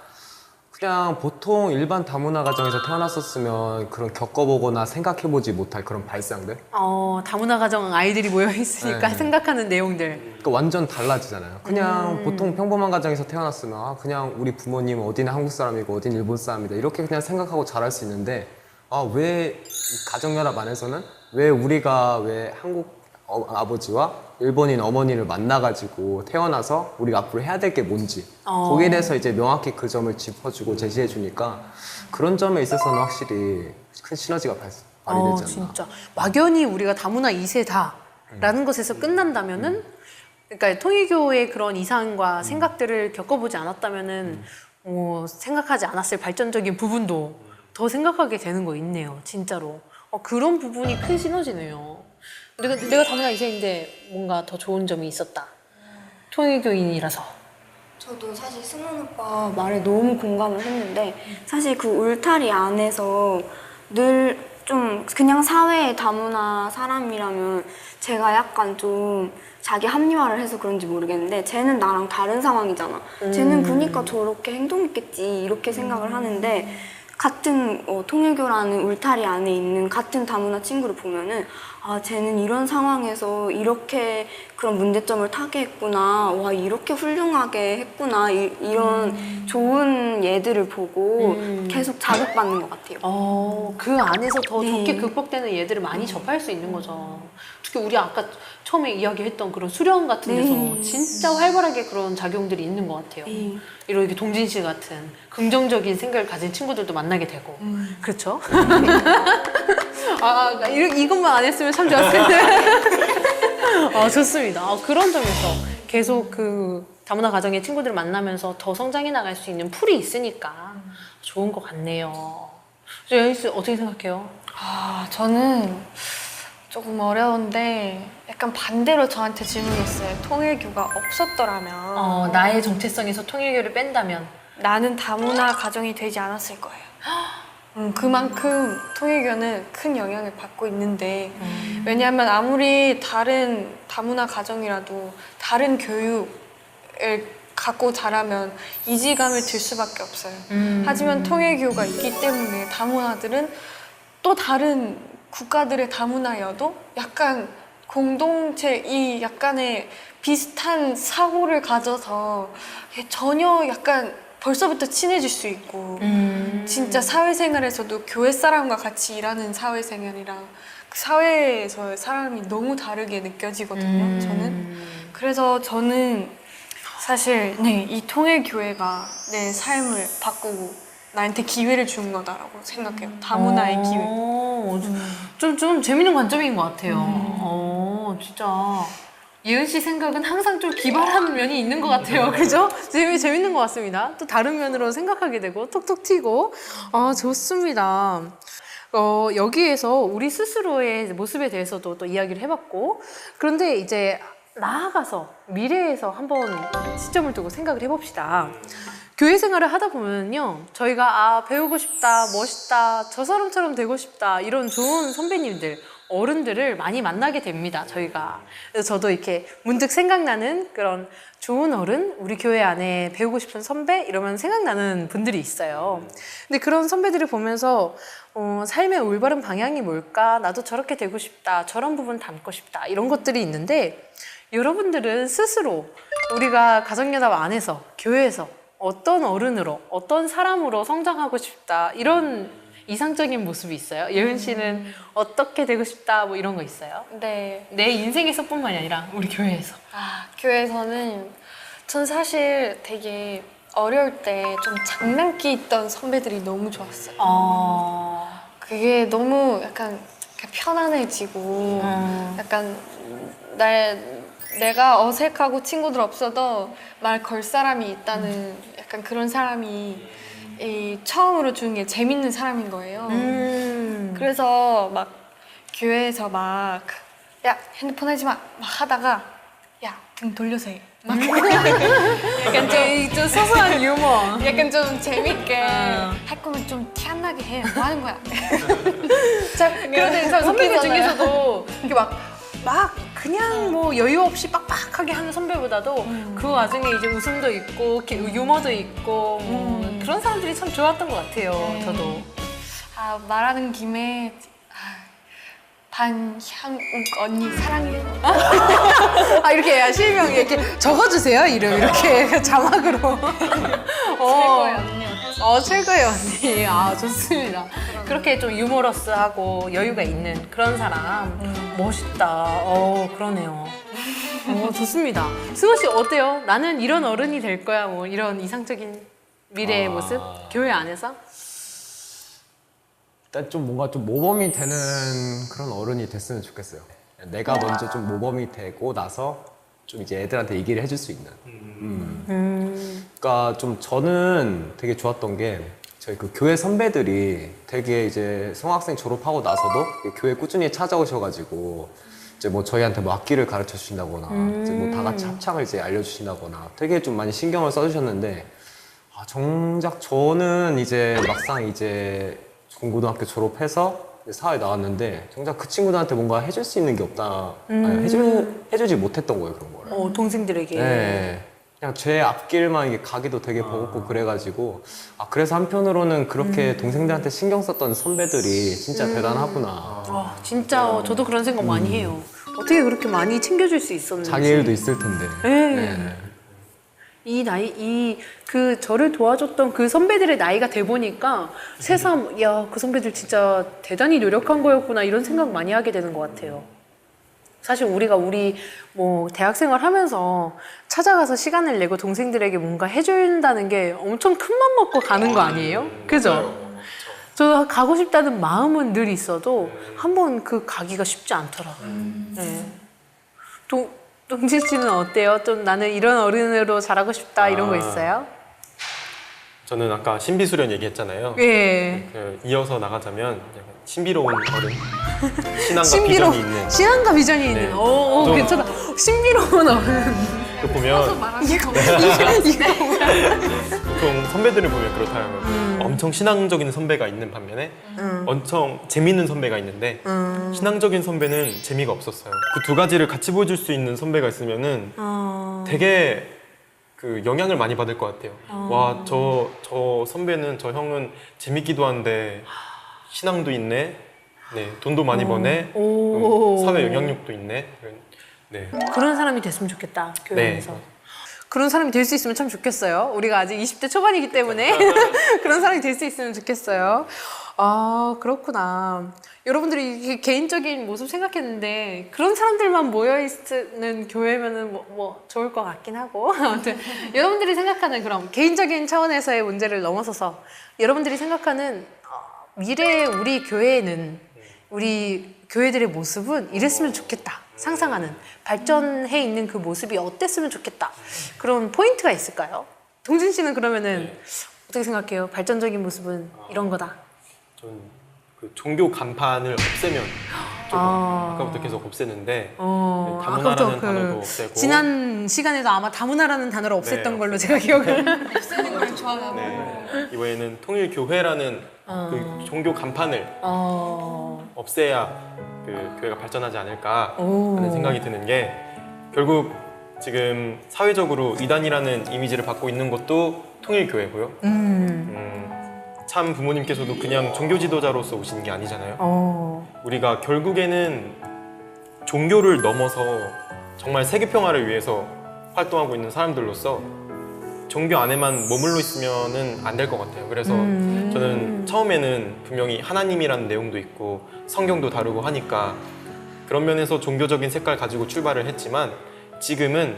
그냥 보통 일반 다문화 가정에서 태어났었으면 그런 겪어보거나 생각해보지 못할 그런 발상들? 다문화 가정 아이들이 모여 있으니까 네. 생각하는 내용들. 그러니까 완전 달라지잖아요. 그냥 보통 평범한 가정에서 태어났으면 아, 그냥 우리 부모님 어디는 한국 사람이고 어디는 일본 사람이다 이렇게 그냥 생각하고 자랄 수 있는데 왜 가정연합 안에서는 왜 우리가 왜 한국 아버지와 일본인 어머니를 만나가지고 태어나서 우리가 앞으로 해야 될 게 뭔지 거기에 대해서 이제 명확히 그 점을 짚어주고 제시해주니까 그런 점에 있어서는 확실히 큰 시너지가 발휘되지 않나. 진짜 막연히 우리가 다문화 2세다라는 것에서 끝난다면은 그러니까 통일교의 그런 이상과 생각들을 겪어보지 않았다면은 생각하지 않았을 발전적인 부분도 더 생각하게 되는 거 있네요. 진짜로. 그런 부분이 큰 시너지네요. 내가 다문화 2세인데 뭔가 더 좋은 점이 있었다. 통일교인이라서. 저도 사실 승원 오빠 말에 너무 공감을 했는데 사실 그 울타리 안에서 늘 좀 그냥 사회의 다문화 사람이라면 제가 약간 좀 자기 합리화를 해서 그런지 모르겠는데 쟤는 나랑 다른 상황이잖아. 쟤는 그니까 저렇게 행동했겠지 이렇게 생각을 하는데 같은 통일교라는 울타리 안에 있는 같은 다문화 친구를 보면은 아 쟤는 이런 상황에서 이렇게 그런 문제점을 타개했구나. 와 이렇게 훌륭하게 했구나. 이런 좋은 예들을 보고 계속 자극받는 것 같아요. 그 안에서 더 네. 좋게 극복되는 예들을 많이 접할 수 있는 거죠. 특히 우리 아까 처음에 이야기했던 그런 수련 같은 데서 네. 진짜 활발하게 그런 작용들이 있는 것 같아요. 네. 이렇게 동진 씨 같은 긍정적인 생각을 가진 친구들도 만나게 되고. 그렇죠? 이것만 안 했으면 참 좋았을 텐데. 좋습니다. 그런 점에서 계속 그 다문화 가정의 친구들을 만나면서 더 성장해 나갈 수 있는 풀이 있으니까 좋은 것 같네요. 여인 씨 어떻게 생각해요? 저는 조금 어려운데 약간 반대로 저한테 질문했어요. 통일교가 없었더라면 나의 정체성에서 통일교를 뺀다면 나는 다문화 가정이 되지 않았을 거예요. 그만큼 통일교는 큰 영향을 받고 있는데 왜냐하면 아무리 다른 다문화 가정이라도 다른 교육을 갖고 자라면 이질감을 들 수밖에 없어요. 하지만 통일교가 있기 때문에 다문화들은 또 다른 국가들의 다문화여도 약간 공동체 이 약간의 비슷한 사고를 가져서 전혀 약간 벌써부터 친해질 수 있고 진짜 사회생활에서도 교회 사람과 같이 일하는 사회생활이랑 그 사회에서의 사람이 너무 다르게 느껴지거든요. 저는 그래서 저는 사실 이 통일교회가 내 삶을 바꾸고 나한테 기회를 준 거다라고 생각해요. 다문화의 기회. 좀 재밌는 관점인 것 같아요. 진짜. 예은 씨 생각은 항상 좀 기발한 면이 있는 것 같아요. 그죠? 재밌는 것 같습니다. 또 다른 면으로 생각하게 되고, 톡톡 튀고. 좋습니다. 여기에서 우리 스스로의 모습에 대해서도 또 이야기를 해봤고, 그런데 이제 나아가서 미래에서 한번 시점을 두고 생각을 해봅시다. 교회 생활을 하다 보면요, 저희가 배우고 싶다, 멋있다, 저 사람처럼 되고 싶다 이런 좋은 선배님들, 어른들을 많이 만나게 됩니다. 저희가. 그래서 저도 이렇게 문득 생각나는 그런 좋은 어른, 우리 교회 안에 배우고 싶은 선배 이러면 생각나는 분들이 있어요. 근데 그런 선배들을 보면서 삶의 올바른 방향이 뭘까? 나도 저렇게 되고 싶다, 저런 부분 담고 싶다 이런 것들이 있는데 여러분들은 스스로 우리가 가정연합 안에서 교회에서 어떤 어른으로, 어떤 사람으로 성장하고 싶다 이런 이상적인 모습이 있어요? 예은 씨는 어떻게 되고 싶다 뭐 이런 거 있어요? 네. 내 인생에서뿐만이 아니라 우리 교회에서. 교회에서는 전 사실 되게 어려울 때 좀 장난기 있던 선배들이 너무 좋았어요. 그게 너무 약간 편안해지고 약간 내가 어색하고 친구들 없어도 말 걸 사람이 있다는 약간 그런 사람이 처음으로 주는 게 재밌는 사람인 거예요. 그래서 막 교회에서 막 야 핸드폰 하지 마 막 하다가 야 등 돌려서 해. 막 약간 좀 소소한 유머. 약간 좀 재밌게 할 거면 좀 티 안 나게 해. 뭐 하는 거야? 그런데 선배님 중에서도 이렇게 막 그냥 뭐 여유 없이 빡빡하게 하는 선배보다도 그 와중에 이제 웃음도 있고 유머도 있고 뭐 그런 사람들이 참 좋았던 것 같아요. 저도. 아, 말하는 김에 반향욱 언니 사랑해요. 아 이렇게 실명 이렇게 적어주세요 이름 이렇게 자막으로. 최고의 언니. 최고의 언니. 아 좋습니다. 그렇게 좀 유머러스하고 여유가 있는 그런 사람 멋있다. 그러네요. 좋습니다. 승호 씨 어때요? 나는 이런 어른이 될 거야. 뭐 이런 이상적인 미래의 모습 교회 안에서? 일단 좀 뭔가 좀 모범이 되는 그런 어른이 됐으면 좋겠어요. 내가 먼저 좀 모범이 되고 나서 좀 이제 애들한테 얘기를 해줄 수 있는. 그러니까 좀 저는 되게 좋았던 게 저희 그 교회 선배들이 되게 이제 성학생 졸업하고 나서도 교회 꾸준히 찾아오셔가지고 이제 뭐 저희한테 뭐 악기를 가르쳐 주신다거나 이제 뭐 다 같이 합창을 이제 알려주신다거나 되게 좀 많이 신경을 써주셨는데 정작 저는 이제 막상 이제 중고등학교 졸업해서 사회 나왔는데 정작 그 친구들한테 뭔가 해줄 수 있는 게 없다. 아니, 해주지 못했던 거예요, 그런 거를. 동생들에게. 네. 그냥 제 앞길만 이게 가기도 되게 버겁고 그래가지고 그래서 한편으로는 그렇게 동생들한테 신경 썼던 선배들이 진짜 대단하구나. 진짜 저도 그런 생각 많이 해요. 어떻게 그렇게 많이 챙겨줄 수 있었는지. 자기 일도 있을 텐데. 네. 이 나이, 저를 도와줬던 그 선배들의 나이가 돼 보니까 새삼, 야, 그 선배들 진짜 대단히 노력한 거였구나 이런 생각 많이 하게 되는 것 같아요. 사실 우리가 뭐 대학생활 하면서 찾아가서 시간을 내고 동생들에게 뭔가 해준다는 게 엄청 큰 맘 먹고 가는 거 아니에요? 그죠? 저 가고 싶다는 마음은 늘 있어도 한번 가기가 쉽지 않더라고요. 네. 동진 씨는 어때요? 좀 나는 이런 어른으로 자라고 싶다 이런 거 있어요? 저는 아까 신비수련 얘기했잖아요. 예. 이어서 나가자면 약간 신비로운 어른, 신앙과 비전이 있는. 신앙과 비전이 있는. 네. 오, 괜찮다. 신비로운 어른. 그 보면 이거 보통 선배들을 보면 그렇다면 엄청 신앙적인 선배가 있는 반면에 엄청 재밌는 선배가 있는데 신앙적인 선배는 재미가 없었어요. 그 두 가지를 같이 보여줄 수 있는 선배가 있으면은 되게 그 영향을 많이 받을 것 같아요. 와, 저 선배는, 저 형은 재밌기도 한데 신앙도 있네, 네, 돈도 많이 버네, 사회 영향력도 있네. 네. 그런 사람이 됐으면 좋겠다, 교회에서. 네. 그런 사람이 될 수 있으면 참 좋겠어요. 우리가 아직 20대 초반이기 때문에 그런 사람이 될 수 있으면 좋겠어요. 아, 그렇구나. 여러분들이 개인적인 모습 생각했는데 그런 사람들만 모여있는 교회면은 뭐 좋을 것 같긴 하고 아무튼 여러분들이 생각하는 그런 개인적인 차원에서의 문제를 넘어서서 여러분들이 생각하는 미래의 우리 교회는 우리 교회들의 모습은 이랬으면 좋겠다 상상하는 발전해 있는 그 모습이 어땠으면 좋겠다 그런 포인트가 있을까요? 동진 씨는 그러면은 어떻게 생각해요? 발전적인 모습은 이런 거다. 전 그 종교 간판을 없애면 아까부터 계속 없애는데 다문화라는 단어도 없애고 지난 시간에도 아마 다문화라는 단어를 없앴던 네, 걸로 제가 기억을 없애는 걸 좋아하고 네, 이번에는 통일교회라는 그 종교 간판을 없애야 그 교회가 발전하지 않을까 하는 생각이 드는 게 결국 지금 사회적으로 이단이라는 이미지를 받고 있는 것도 통일교회고요. 참 부모님께서도 그냥 종교 지도자로서 오신 게 아니잖아요. 우리가 결국에는 종교를 넘어서 정말 세계 평화를 위해서 활동하고 있는 사람들로서 종교 안에만 머물러 있으면은 안 될 것 같아요. 그래서 저는 처음에는 분명히 하나님이라는 내용도 있고 성경도 다루고 하니까 그런 면에서 종교적인 색깔 가지고 출발을 했지만 지금은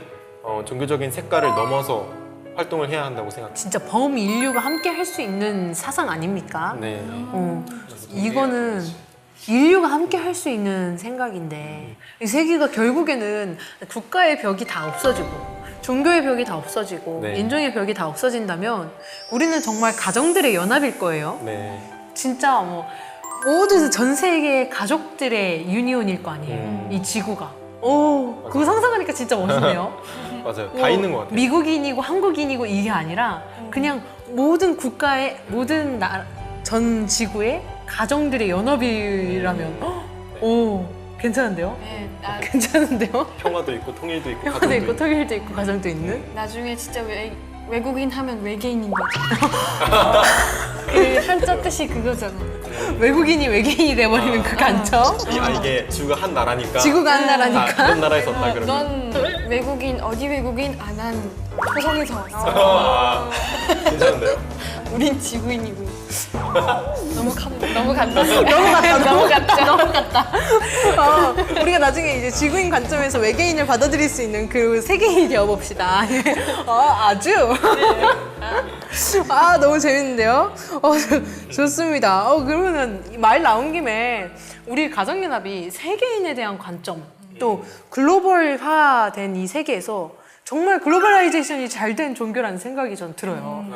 종교적인 색깔을 넘어서 활동을 해야 한다고 생각해요. 진짜 범인류가 함께 할 수 있는 사상 아닙니까? 네. 이거는 인류가 함께 할 수 있는 생각인데 이 세계가 결국에는 국가의 벽이 다 없어지고 종교의 벽이 다 없어지고 네. 인종의 벽이 다 없어진다면 우리는 정말 가정들의 연합일 거예요. 네. 진짜 뭐 모든 전 세계 가족들의 유니온일 거 아니에요. 이 지구가. 오, 그거 상상하니까 진짜 멋있네요. 맞아요. 다 있는 것 같아요. 미국인이고 한국인이고 이게 아니라 그냥 모든 국가의 전 지구의 가정들의 연합이라면 오, 괜찮은데요? 네, 괜찮은데요? 평화도 있고 통일도 있고 평화도 가정도 있고 통일도 있고 가정도 있는? 나중에 진짜 외국인 하면 외계인인 거죠. 그 한자 뜻이 그거잖아. 외국인이 외계인이 돼버리는 그 관점? 이게 지구가 한 나라니까 지구가 한 다 나라니까? 그런 나라에서 왔다 그러면 넌 외국인 어디 외국인 안 한 토성에서 왔어. 아, 괜찮은데요? 우린 지구인이고. 너무 간다. 너무 갔다. 우리가 나중에 이제 지구인 관점에서 외계인을 받아들일 수 있는 그 세계인이 되어봅시다. 아주. 아, 너무 재밌는데요? 좋습니다. 그러면은 말 나온 김에 우리 가정연합이 세계인에 대한 관점, 또 글로벌화된 이 세계에서 정말 글로벌라이제이션이 잘 된 종교라는 생각이 전 들어요.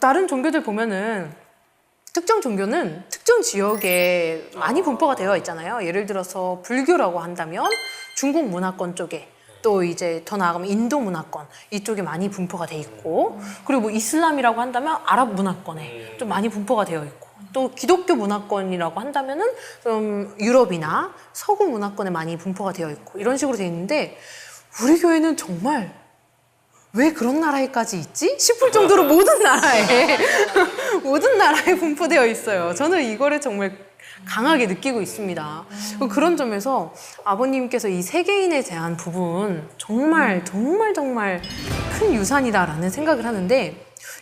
다른 종교들 보면은 특정 종교는 특정 지역에 많이 분포가 되어 있잖아요. 예를 들어서 불교라고 한다면 중국 문화권 쪽에, 또 이제 더 나아가면 인도 문화권 이쪽에 많이 분포가 돼 있고, 그리고 뭐 이슬람이라고 한다면 아랍 문화권에 좀 많이 분포가 되어 있고, 또 기독교 문화권이라고 한다면은 좀 유럽이나 서구 문화권에 많이 분포가 되어 있고, 이런 식으로 돼 있는데 우리 교회는 정말 왜 그런 나라에까지 있지? 싶을 정도로 모든 나라에 분포되어 있어요. 저는 이거를 정말 강하게 느끼고 있습니다. 그런 점에서 아버님께서 이 세계인에 대한 부분 정말 큰 유산이다라는 생각을 하는데,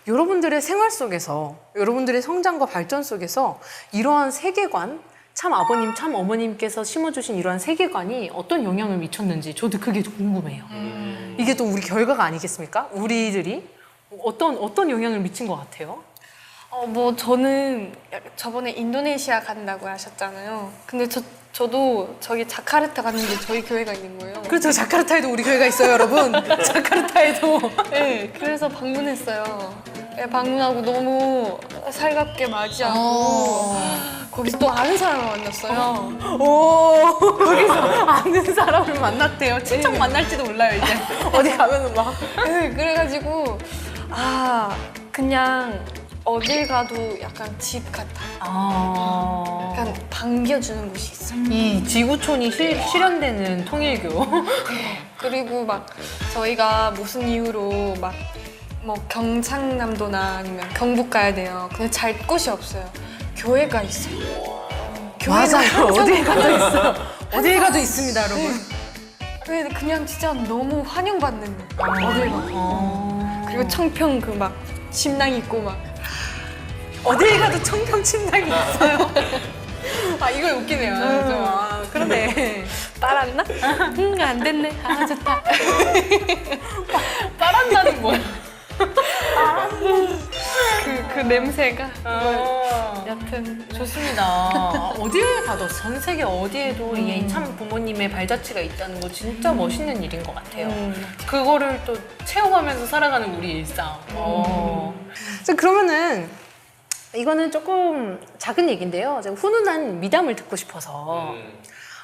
여러분들의 생활 속에서, 여러분들의 성장과 발전 속에서 이러한 세계관, 참 아버님, 참 어머님께서 심어주신 이러한 세계관이 어떤 영향을 미쳤는지 저도 그게 궁금해요. 이게 또 우리 결과가 아니겠습니까? 우리들이 어떤 영향을 미친 것 같아요? 뭐 저는 저번에 인도네시아 간다고 하셨잖아요. 근데 저도 저기 자카르타 갔는데 저희 교회가 있는 거예요. 그렇죠. 자카르타에도 우리 교회가 있어요, 여러분. 자카르타에도. 네, 그래서 방문했어요. 네, 방문하고 너무 살갑게 맞이하고 거기서 또 아는 사람을 만났어요. 거기서 아는 사람을 만났대요. 친척 만날지도 몰라요, 이제. 어디 가면은 막. 네, 그래가지고 그냥 어딜 가도 약간 집 같아. 약간 반겨주는 곳이 있어요. 이 지구촌이 실현되는 통일교. 그리고 막 저희가 무슨 이유로 막 뭐 경상남도나 아니면 경북 가야 돼요. 근데 잘 곳이 없어요. 교회가 있어요. 맞아요. 어딜 가도 있어. 어딜 가도 있습니다, 여러분. 그냥 진짜 너무 환영받는 어딜 가도. 그리고 청평 그 막 침낭 있고 막 어딜 가도 청평 침낭이 있어요. 이거 웃기네요. 그러네. 빨았나? 안 됐네. 좋다. 빨았나는 뭐야? 그 냄새가. 여튼 좋습니다. 어딜 가도, 전 세계 어디에도 이 참 부모님의 발자취가 있다는 거 진짜 멋있는 일인 것 같아요. 그거를 또 체험하면서 살아가는 우리 일상. 자, 그러면은 이거는 조금 작은 얘기인데요. 제가 훈훈한 미담을 듣고 싶어서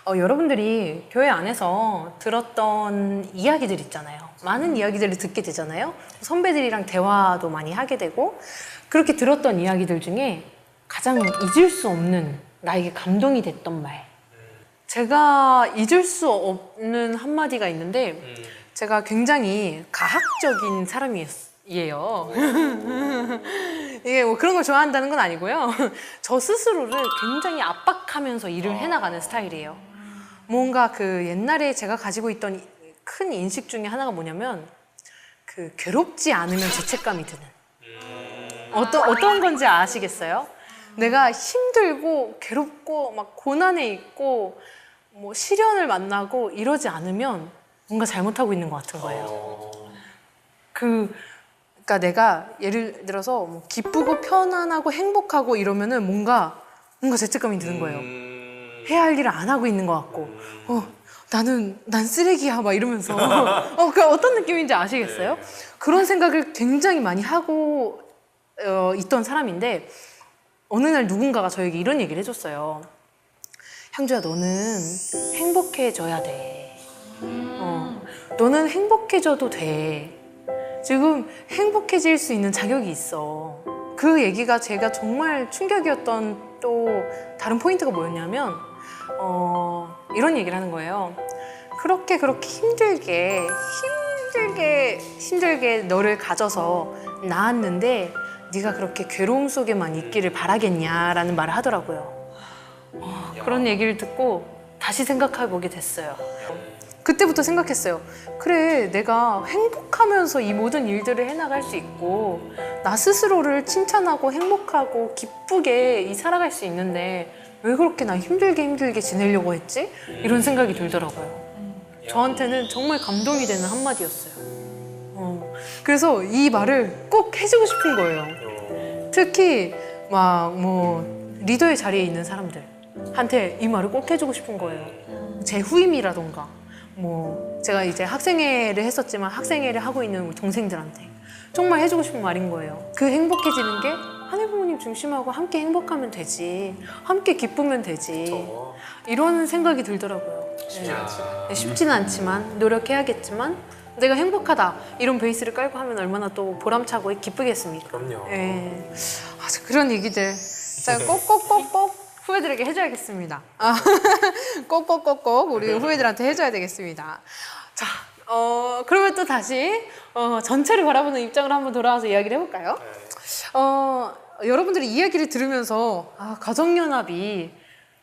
여러분들이 교회 안에서 들었던 이야기들 있잖아요. 많은 이야기들을 듣게 되잖아요. 선배들이랑 대화도 많이 하게 되고, 그렇게 들었던 이야기들 중에 가장 잊을 수 없는, 나에게 감동이 됐던 말, 제가 잊을 수 없는 한마디가 있는데, 제가 굉장히 가학적인 사람이에요. 이게 뭐 그런 걸 좋아한다는 건 아니고요. 저 스스로를 굉장히 압박하면서 일을 해나가는 스타일이에요. 뭔가 그 옛날에 제가 가지고 있던 큰 인식 중에 하나가 뭐냐면, 그 괴롭지 않으면 죄책감이 드는. 어떤 건지 아시겠어요? 내가 힘들고 괴롭고 막 고난에 있고 뭐 시련을 이러지 않으면 뭔가 잘못하고 있는 것 같은 거예요. 그러니까 내가 예를 들어서 뭐 기쁘고 편안하고 행복하고 이러면은 뭔가 죄책감이 드는 거예요. 해야 할 일을 안 하고 있는 것 같고, 난 쓰레기야 막 이러면서 그 어떤 느낌인지 아시겠어요? 그런 생각을 굉장히 많이 하고 있던 사람인데, 어느 날 누군가가 저에게 이런 얘기를 해줬어요. 향주야, 너는 행복해져야 돼. 너는 행복해져도 돼. 지금 행복해질 수 있는 자격이 있어. 그 얘기가 제가 정말 충격이었던 또 다른 포인트가 뭐였냐면, 이런 얘기를 하는 거예요. 그렇게 힘들게 너를 가져서 낳았는데 네가 그렇게 괴로움 속에만 있기를 바라겠냐라는 말을 하더라고요. 그런 얘기를 듣고 다시 생각해 보게 됐어요. 그때부터 생각했어요. 그래, 내가 행복하면서 이 모든 일들을 해나갈 수 있고 나 스스로를 칭찬하고 행복하고 기쁘게 살아갈 수 있는데 왜 그렇게 나 힘들게 지내려고 했지? 이런 생각이 들더라고요. 저한테는 정말 감동이 되는 한마디였어요. 그래서 이 말을 꼭 해주고 싶은 거예요. 특히 막 리더의 자리에 있는 사람들한테 이 말을 꼭 해주고 싶은 거예요. 제 후임이라던가 제가 이제 학생회를 했었지만 학생회를 하고 있는 우리 동생들한테 정말 해주고 싶은 말인 거예요. 그 행복해지는 게 하늘 부모님 중심하고 함께 행복하면 되지, 함께 기쁘면 되지, 이런 생각이 들더라고요. 쉽지 않지. 네, 쉽지는 않지만 노력해야겠지만 내가 행복하다 이런 베이스를 깔고 하면 얼마나 또 보람차고 기쁘겠습니까? 그럼요. 예. 자, 그런 얘기들 제가 꼭꼭꼭꼭 후배들에게 해줘야겠습니다. 꼭꼭꼭꼭 우리 후배들한테 해줘야 되겠습니다. 자, 그러면 또 다시 전체를 바라보는 입장으로 한번 돌아와서 이야기를 해볼까요? 여러분들이 이야기를 들으면서 가정연합이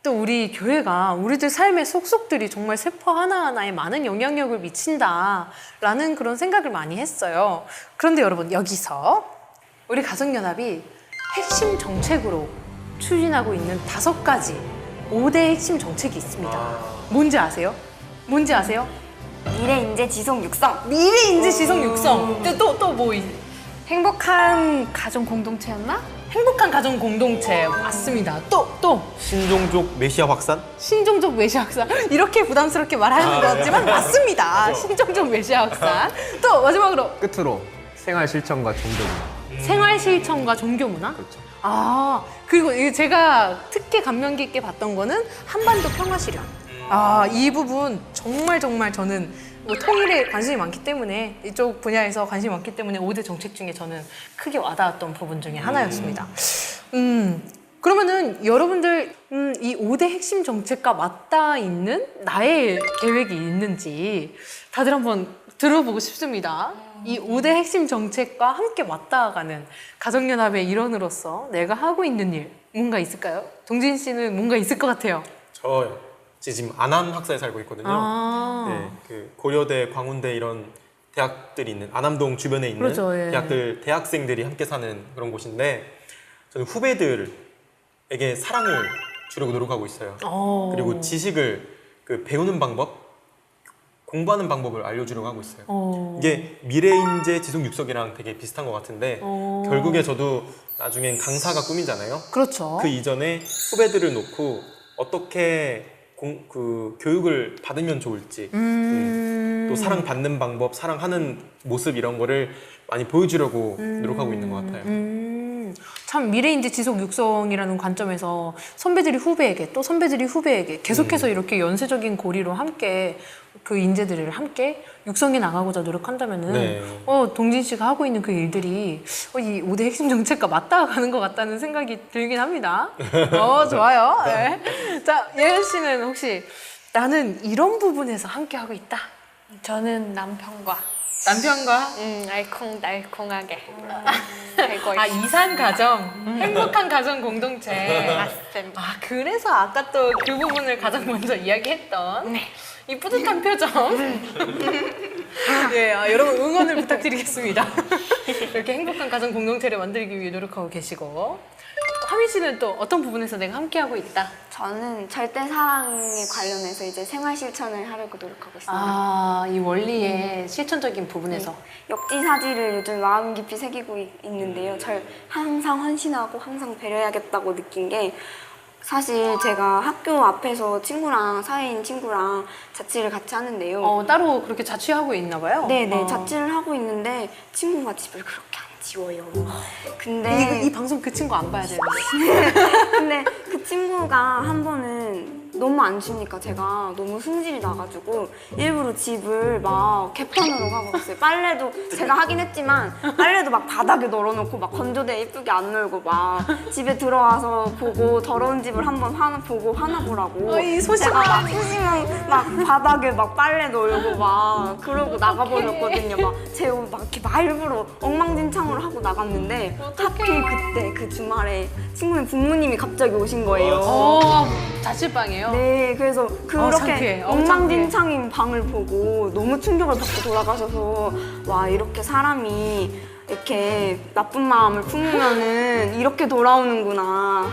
또 우리 교회가 우리들 삶의 속속들이 정말 세포 하나하나에 많은 영향력을 미친다라는 그런 생각을 많이 했어요. 그런데 여러분, 여기서 우리 가정연합이 핵심 정책으로 추진하고 있는 5가지 5대 핵심 정책이 있습니다. 뭔지 아세요? 미래 인재 지속 육성. 미래 인재 지속 육성. 또 뭐? 행복한 가정 공동체였나? 행복한 가정 공동체 맞습니다. 또 신종족 메시아 확산? 신종족 메시아 확산. 이렇게 부담스럽게 말하는 거지만 맞습니다. 신종족 메시아 확산. 또 마지막으로 끝으로 생활 실천과 종교 문화. 생활 실천과 종교 문화. 그렇죠. 그리고 이게 제가 특히 감명 깊게 봤던 거는 한반도 평화 실현. 이 부분 정말 저는 통일에 관심이 많기 때문에 이쪽 분야에서 관심이 많기 때문에 5대 정책 중에 저는 크게 와닿았던 부분 중에 하나였습니다. 그러면은 여러분들 이 5대 핵심 정책과 맞닿아 있는 나의 계획이 있는지 다들 한번 들어보고 싶습니다. 이 5대 핵심 정책과 함께 맞닿아가는 가정연합의 일원으로서 내가 하고 있는 일 뭔가 있을까요? 동진 씨는 뭔가 있을 것 같아요. 저요. 지금 안암 학사에 살고 있거든요. 네, 그 고려대, 광운대 이런 대학들이 있는 안암동 주변에 있는 그렇죠, 예. 대학들 대학생들이 함께 사는 그런 곳인데 저는 후배들에게 사랑을 주려고 노력하고 있어요. 그리고 지식을 배우는 방법, 공부하는 방법을 알려주려고 하고 있어요. 이게 미래인재 지속 육성이랑 되게 비슷한 것 같은데 결국에 저도 나중엔 강사가 꿈이잖아요. 그렇죠. 그 이전에 후배들을 놓고 어떻게 교육을 받으면 좋을지 또 사랑받는 방법, 사랑하는 모습 이런 거를 많이 보여주려고 노력하고 있는 것 같아요. 참 미래인재 지속 육성이라는 관점에서 선배들이 후배에게 또 선배들이 후배에게 계속해서 이렇게 연쇄적인 고리로 함께 그 인재들을 함께 육성해 나가고자 노력한다면은 네. 동진 씨가 하고 있는 그 일들이 이 5대 핵심 정책과 맞닿아가는 것 같다는 생각이 들긴 합니다. 좋아요. 네. 자, 예은 씨는 혹시 나는 이런 부분에서 함께 하고 있다. 저는 남편과 남편과 알콩달콩하게 살고 있어요. 이산 가정, 행복한 가정 공동체. 맞습니다. 그래서 아까 또 그 부분을 가장 먼저 이야기했던 이 뿌듯한 표정. 네, 여러분 응원을 부탁드리겠습니다. 이렇게 행복한 가정 공동체를 만들기 위해 노력하고 계시고 화민 씨는 또 어떤 부분에서 내가 함께하고 있다? 저는 절대 사랑에 관련해서 이제 생활 실천을 하려고 노력하고 있습니다. 이 원리의 실천적인 부분에서. 역지사지를 요즘 마음 깊이 새기고 있는데요. 항상 헌신하고 항상 배려해야겠다고 느낀 게 사실 제가 학교 앞에서 사회인 친구랑 자취를 같이 하는데요. 따로 그렇게 자취하고 있나 봐요? 네네, 자취를 하고 있는데 친구가 집을 그렇게 안 지워요. 근데 이 방송 그 친구 안 봐야 되는데. 근데 그 친구가 한 번은 너무 안 쉬니까 제가 너무 승질이 나가지고 일부러 집을 막 개판으로 하고 갔어요. 빨래도 제가 하긴 했지만 빨래도 막 바닥에 널어놓고 막 건조대 예쁘게 안 널고 막 집에 들어와서 보고 더러운 집을 한번 보고 화나 보라고 이 제가 막 소심한 막 바닥에 막 빨래 널고 막 그러고 나가버렸거든요. 막 제 옷 막 이렇게 막 일부러 엉망진창으로 하고 나갔는데 하필 그때 그 주말에 친구네 부모님이 갑자기 오신 거예요. 자취방이에요? 네, 그래서 그렇게 창피해. 엉망진창인 방을 보고 너무 충격을 받고 돌아가셔서 와 이렇게 사람이 이렇게 나쁜 마음을 품으면은 이렇게 돌아오는구나.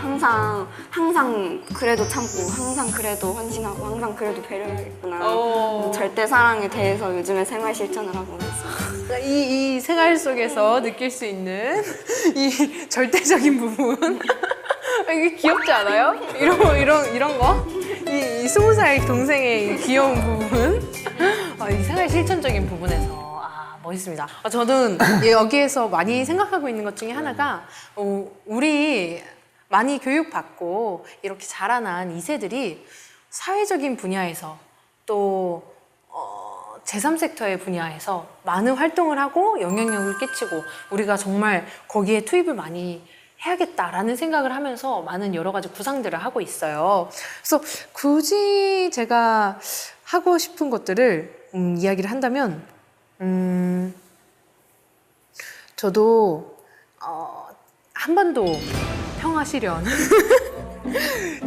항상 그래도 참고, 항상 그래도 헌신하고, 항상 그래도 배려하겠구나. 절대 사랑에 대해서 요즘에 생활 실천을 하고 있어요. 이 생활 속에서 느낄 수 있는 이 절대적인 부분. 이게 귀엽지 않아요? 이런 거? 이 20살 동생의 이 귀여운 부분. 이 생활 실천적인 부분에서. 멋있습니다. 저는 여기에서 많이 생각하고 있는 것 중에 하나가 우리 많이 교육받고 이렇게 자라난 2세들이 사회적인 분야에서 또 제3섹터의 분야에서 많은 활동을 하고 영향력을 끼치고 우리가 정말 거기에 투입을 많이 해야겠다라는 생각을 하면서 많은 여러 가지 구상들을 하고 있어요. 그래서 굳이 제가 하고 싶은 것들을 이야기를 한다면 저도 한반도 평화 실현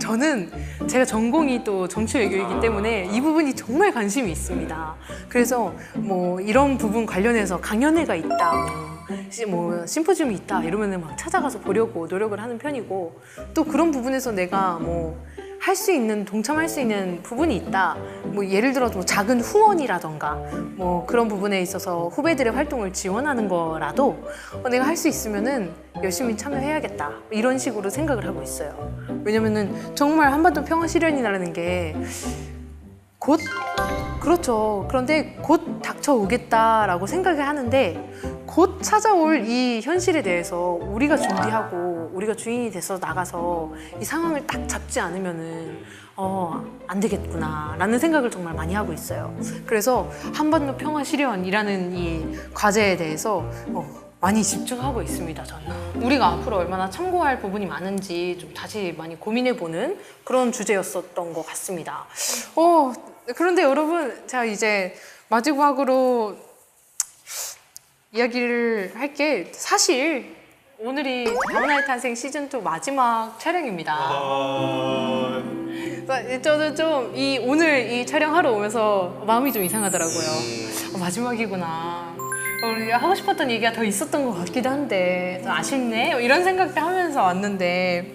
저는 제가 전공이 또 정치 외교이기 때문에 이 부분이 정말 관심이 있습니다. 그래서 뭐 이런 부분 관련해서 강연회가 있다, 뭐 심포지움이 있다 이러면은 막 찾아가서 보려고 노력을 하는 편이고 또 그런 부분에서 내가 뭐 할 수 있는 동참할 수 있는 부분이 있다. 뭐 예를 들어서 뭐 작은 후원이라던가 뭐 그런 부분에 있어서 후배들의 활동을 지원하는 거라도 내가 할 수 있으면은 열심히 참여해야겠다. 이런 식으로 생각을 하고 있어요. 왜냐면은 정말 한반도 평화 실현이라는 게 곧 그렇죠. 그런데 곧 닥쳐오겠다라고 생각을 하는데 곧 찾아올 이 현실에 대해서 우리가 준비하고 우리가 주인이 돼서 나가서 이 상황을 딱 잡지 않으면은 안 되겠구나라는 생각을 정말 많이 하고 있어요. 그래서 한반도 평화 실현이라는 이 과제에 대해서 많이 집중하고 있습니다. 저는 우리가 앞으로 얼마나 참고할 부분이 많은지 좀 다시 많이 고민해보는 그런 주제였었던 것 같습니다. 그런데 여러분, 제가 이제 마지막으로 이야기를 할 게 사실 오늘이 다문화의 탄생 시즌2 마지막 촬영입니다. 저는 좀 오늘 이 촬영하러 오면서 마음이 좀 이상하더라고요. 마지막이구나. 우리 하고 싶었던 얘기가 더 있었던 것 같기도 한데 좀 아쉽네 이런 생각도 하면서 왔는데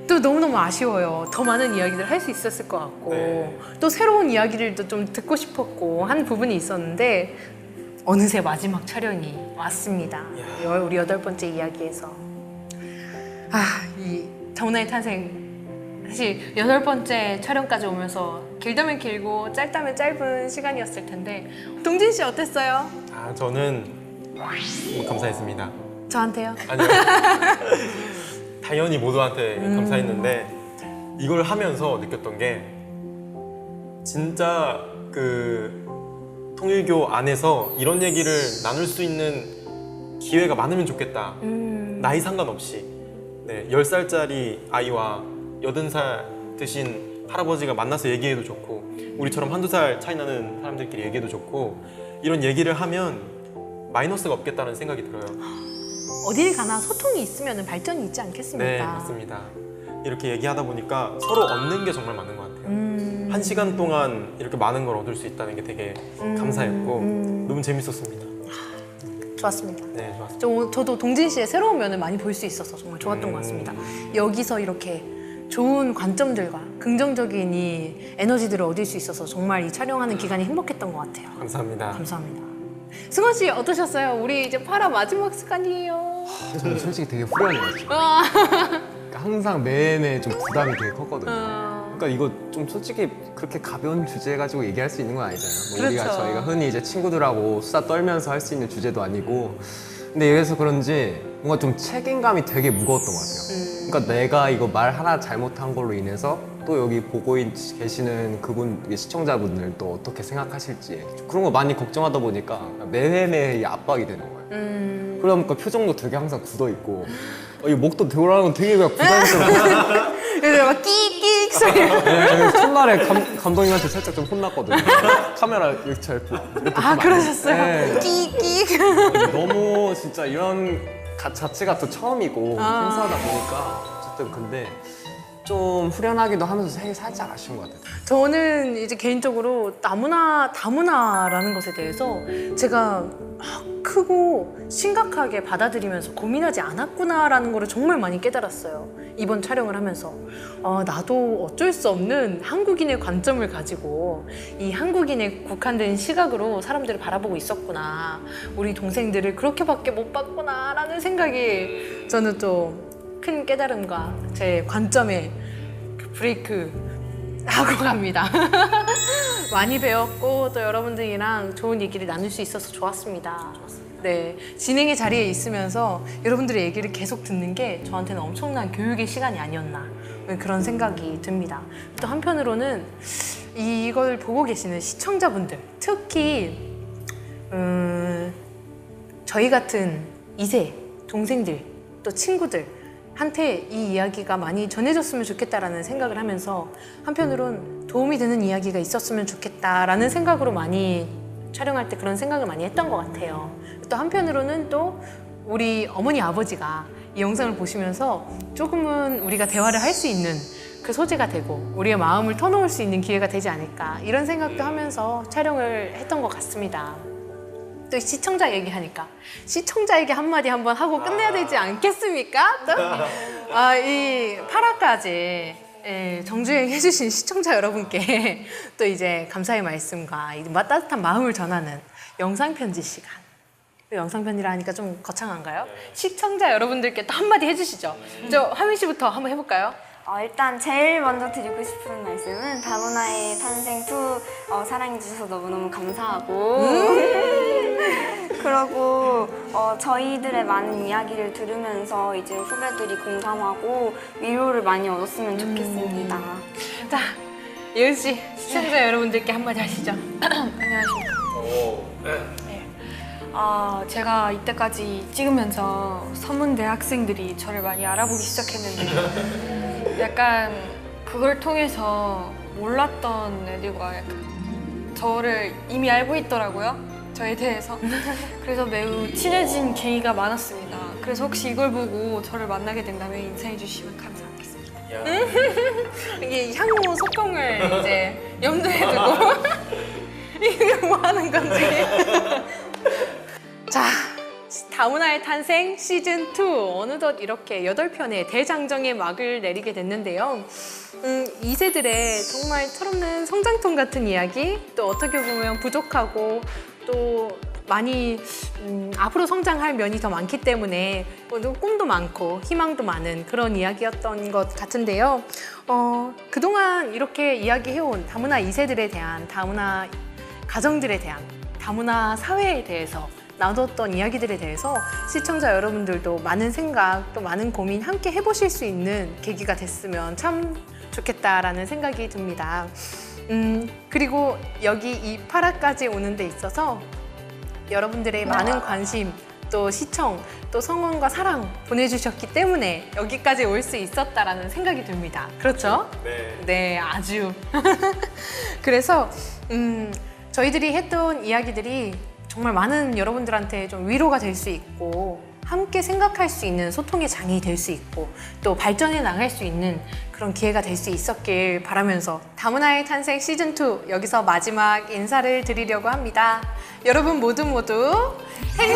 또 너무너무 아쉬워요. 더 많은 이야기를 할 수 있었을 것 같고 또 새로운 이야기를 좀 듣고 싶었고 한 부분이 있었는데 어느새 마지막 촬영이 왔습니다. 우리 8번째 이야기에서 이 다문화의 탄생 사실 8번째 촬영까지 오면서 길다면 길고 짧다면 짧은 시간이었을 텐데 동진 씨 어땠어요? 저는 감사했습니다. 저한테요? 아니요. 당연히 모두한테 감사했는데 이걸 하면서 느꼈던 게 진짜 통일교 안에서 이런 얘기를 나눌 수 있는 기회가 많으면 좋겠다. 나이 상관없이 10살짜리 아이와 80살 드신 할아버지가 만나서 얘기해도 좋고 우리처럼 한두 살 차이 나는 사람들끼리 얘기해도 좋고 이런 얘기를 하면 마이너스가 없겠다는 생각이 들어요. 어딜 가나 소통이 있으면 발전이 있지 않겠습니까? 네, 맞습니다. 이렇게 얘기하다 보니까 서로 얻는 게 정말 많은 것 같아요. 1시간 동안 이렇게 많은 걸 얻을 수 있다는 게 되게 감사했고 너무 재밌었습니다. 좋았습니다. 네, 좋았습니다. 저도 동진 씨의 새로운 면을 많이 볼 수 있어서 정말 좋았던 것 같습니다. 여기서 이렇게 좋은 관점들과 긍정적인 이 에너지들을 얻을 수 있어서 정말 이 촬영하는 기간이 행복했던 것 같아요. 감사합니다. 감사합니다. 승원 씨 어떠셨어요? 우리 이제 8화 마지막 시간이에요. 저는 솔직히 되게 후련해요. 그러니까 항상 매매 좀 부담이 되게 컸거든요. 그러니까 이거 좀 솔직히 그렇게 가벼운 주제 가지고 얘기할 수 있는 건 아니잖아요. 뭐 그렇죠. 저희가 흔히 이제 친구들하고 수다 떨면서 할 수 있는 주제도 아니고 근데 이래서 그런지 뭔가 좀 책임감이 되게 무거웠던 것 같아요. 그러니까 내가 이거 말 하나 잘못한 걸로 인해서 또 여기 보고 계시는 그분 시청자분들 또 어떻게 생각하실지 그런 거 많이 걱정하다 보니까 매회매해 압박이 되는 거예요. 그러다 보니까 표정도 되게 항상 굳어 있고 이 목도 돌아가는 건 되게 그냥 부담스러워. 그래서 막 끼익 소리. 네, 첫날에 감독님한테 살짝 좀 혼났거든요. 카메라 이렇게 잘 이렇게 아, 그러셨어요? 네. 끼익. 너무 진짜 이런 자체가 또 처음이고 행사하다 보니까 어쨌든 근데 좀 후련하기도 하면서 되게 살짝 아쉬운 것 같아요. 저는 이제 개인적으로 다문화라는 것에 대해서 제가 크고 심각하게 받아들이면서 고민하지 않았구나라는 거를 정말 많이 깨달았어요. 이번 촬영을 하면서 나도 어쩔 수 없는 한국인의 관점을 가지고 이 한국인의 국한된 시각으로 사람들을 바라보고 있었구나. 우리 동생들을 그렇게밖에 못 봤구나라는 생각이 저는 좀 큰 깨달음과 제 관점에 브레이크 하고 갑니다. 많이 배웠고 또 여러분들이랑 좋은 얘기를 나눌 수 있어서 좋았습니다. 네, 진행의 자리에 있으면서 여러분들의 얘기를 계속 듣는 게 저한테는 엄청난 교육의 시간이 아니었나 그런 생각이 듭니다. 또 한편으로는 이걸 보고 계시는 시청자분들, 특히 저희 같은 2세 동생들 또 친구들 한테 이 이야기가 많이 전해졌으면 좋겠다라는 생각을 하면서 한편으론 도움이 되는 이야기가 있었으면 좋겠다라는 생각으로 많이 촬영할 때 그런 생각을 많이 했던 것 같아요. 또 한편으로는 또 우리 어머니 아버지가 이 영상을 보시면서 조금은 우리가 대화를 할 수 있는 그 소재가 되고 우리의 마음을 터놓을 수 있는 기회가 되지 않을까 이런 생각도 하면서 촬영을 했던 것 같습니다. 또 시청자 얘기하니까 시청자 얘기 한마디 한번 하고 끝내야 되지 않겠습니까? 또? 이 8화까지 정주행 해주신 시청자 여러분께 또 이제 감사의 말씀과 따뜻한 마음을 전하는 영상 편지 시간. 영상 편지라 하니까 좀 거창한가요? 시청자 여러분들께 또 한마디 해주시죠. 저 하민 씨부터 한번 해볼까요? 일단 제일 먼저 드리고 싶은 말씀은 다문화의 탄생 2 사랑해주셔서 너무너무 감사하고 그리고 저희들의 많은 이야기를 들으면서 이제 후배들이 공감하고 위로를 많이 얻었으면 좋겠습니다. 자, 예은 씨 시청자 여러분들께 한마디 하시죠. 안녕하십니까. 제가 이때까지 찍으면서 서문대 학생들이 저를 많이 알아보기 시작했는데 약간 그걸 통해서 몰랐던 애들과 약간 저를 이미 알고 있더라고요. 저에 대해서. 그래서 매우 친해진 계기가 많았습니다. 그래서 혹시 이걸 보고 저를 만나게 된다면 인사해 주시면 감사하겠습니다. 이게 향후 소통을 이제 염두에 두고 이게 뭐 하는 건지. 자, 다문화의 탄생 시즌2 어느덧 이렇게 8편의 대장정의 막을 내리게 됐는데요. 2세들의 정말 철없는 성장통 같은 이야기, 또 어떻게 보면 부족하고 또 많이 앞으로 성장할 면이 더 많기 때문에 꿈도 많고 희망도 많은 그런 이야기였던 것 같은데요. 그동안 이렇게 이야기해온 다문화 2세들에 대한, 다문화 가정들에 대한, 다문화 사회에 대해서 나눴던 이야기들에 대해서 시청자 여러분들도 많은 생각, 또 많은 고민 함께 해보실 수 있는 계기가 됐으면 참 좋겠다라는 생각이 듭니다. 그리고 여기 이 8화까지 오는 데 있어서 여러분들의 많은 관심, 또 시청, 또 성원과 사랑 보내주셨기 때문에 여기까지 올 수 있었다라는 생각이 듭니다. 그렇죠? 네. 네, 아주. 그래서 저희들이 했던 이야기들이 정말 많은 여러분들한테 좀 위로가 될 수 있고 함께 생각할 수 있는 소통의 장이 될 수 있고 또 발전해 나갈 수 있는 그런 기회가 될 수 있었길 바라면서 다문화의 탄생 시즌2 여기서 마지막 인사를 드리려고 합니다. 여러분 모두 행복하세요!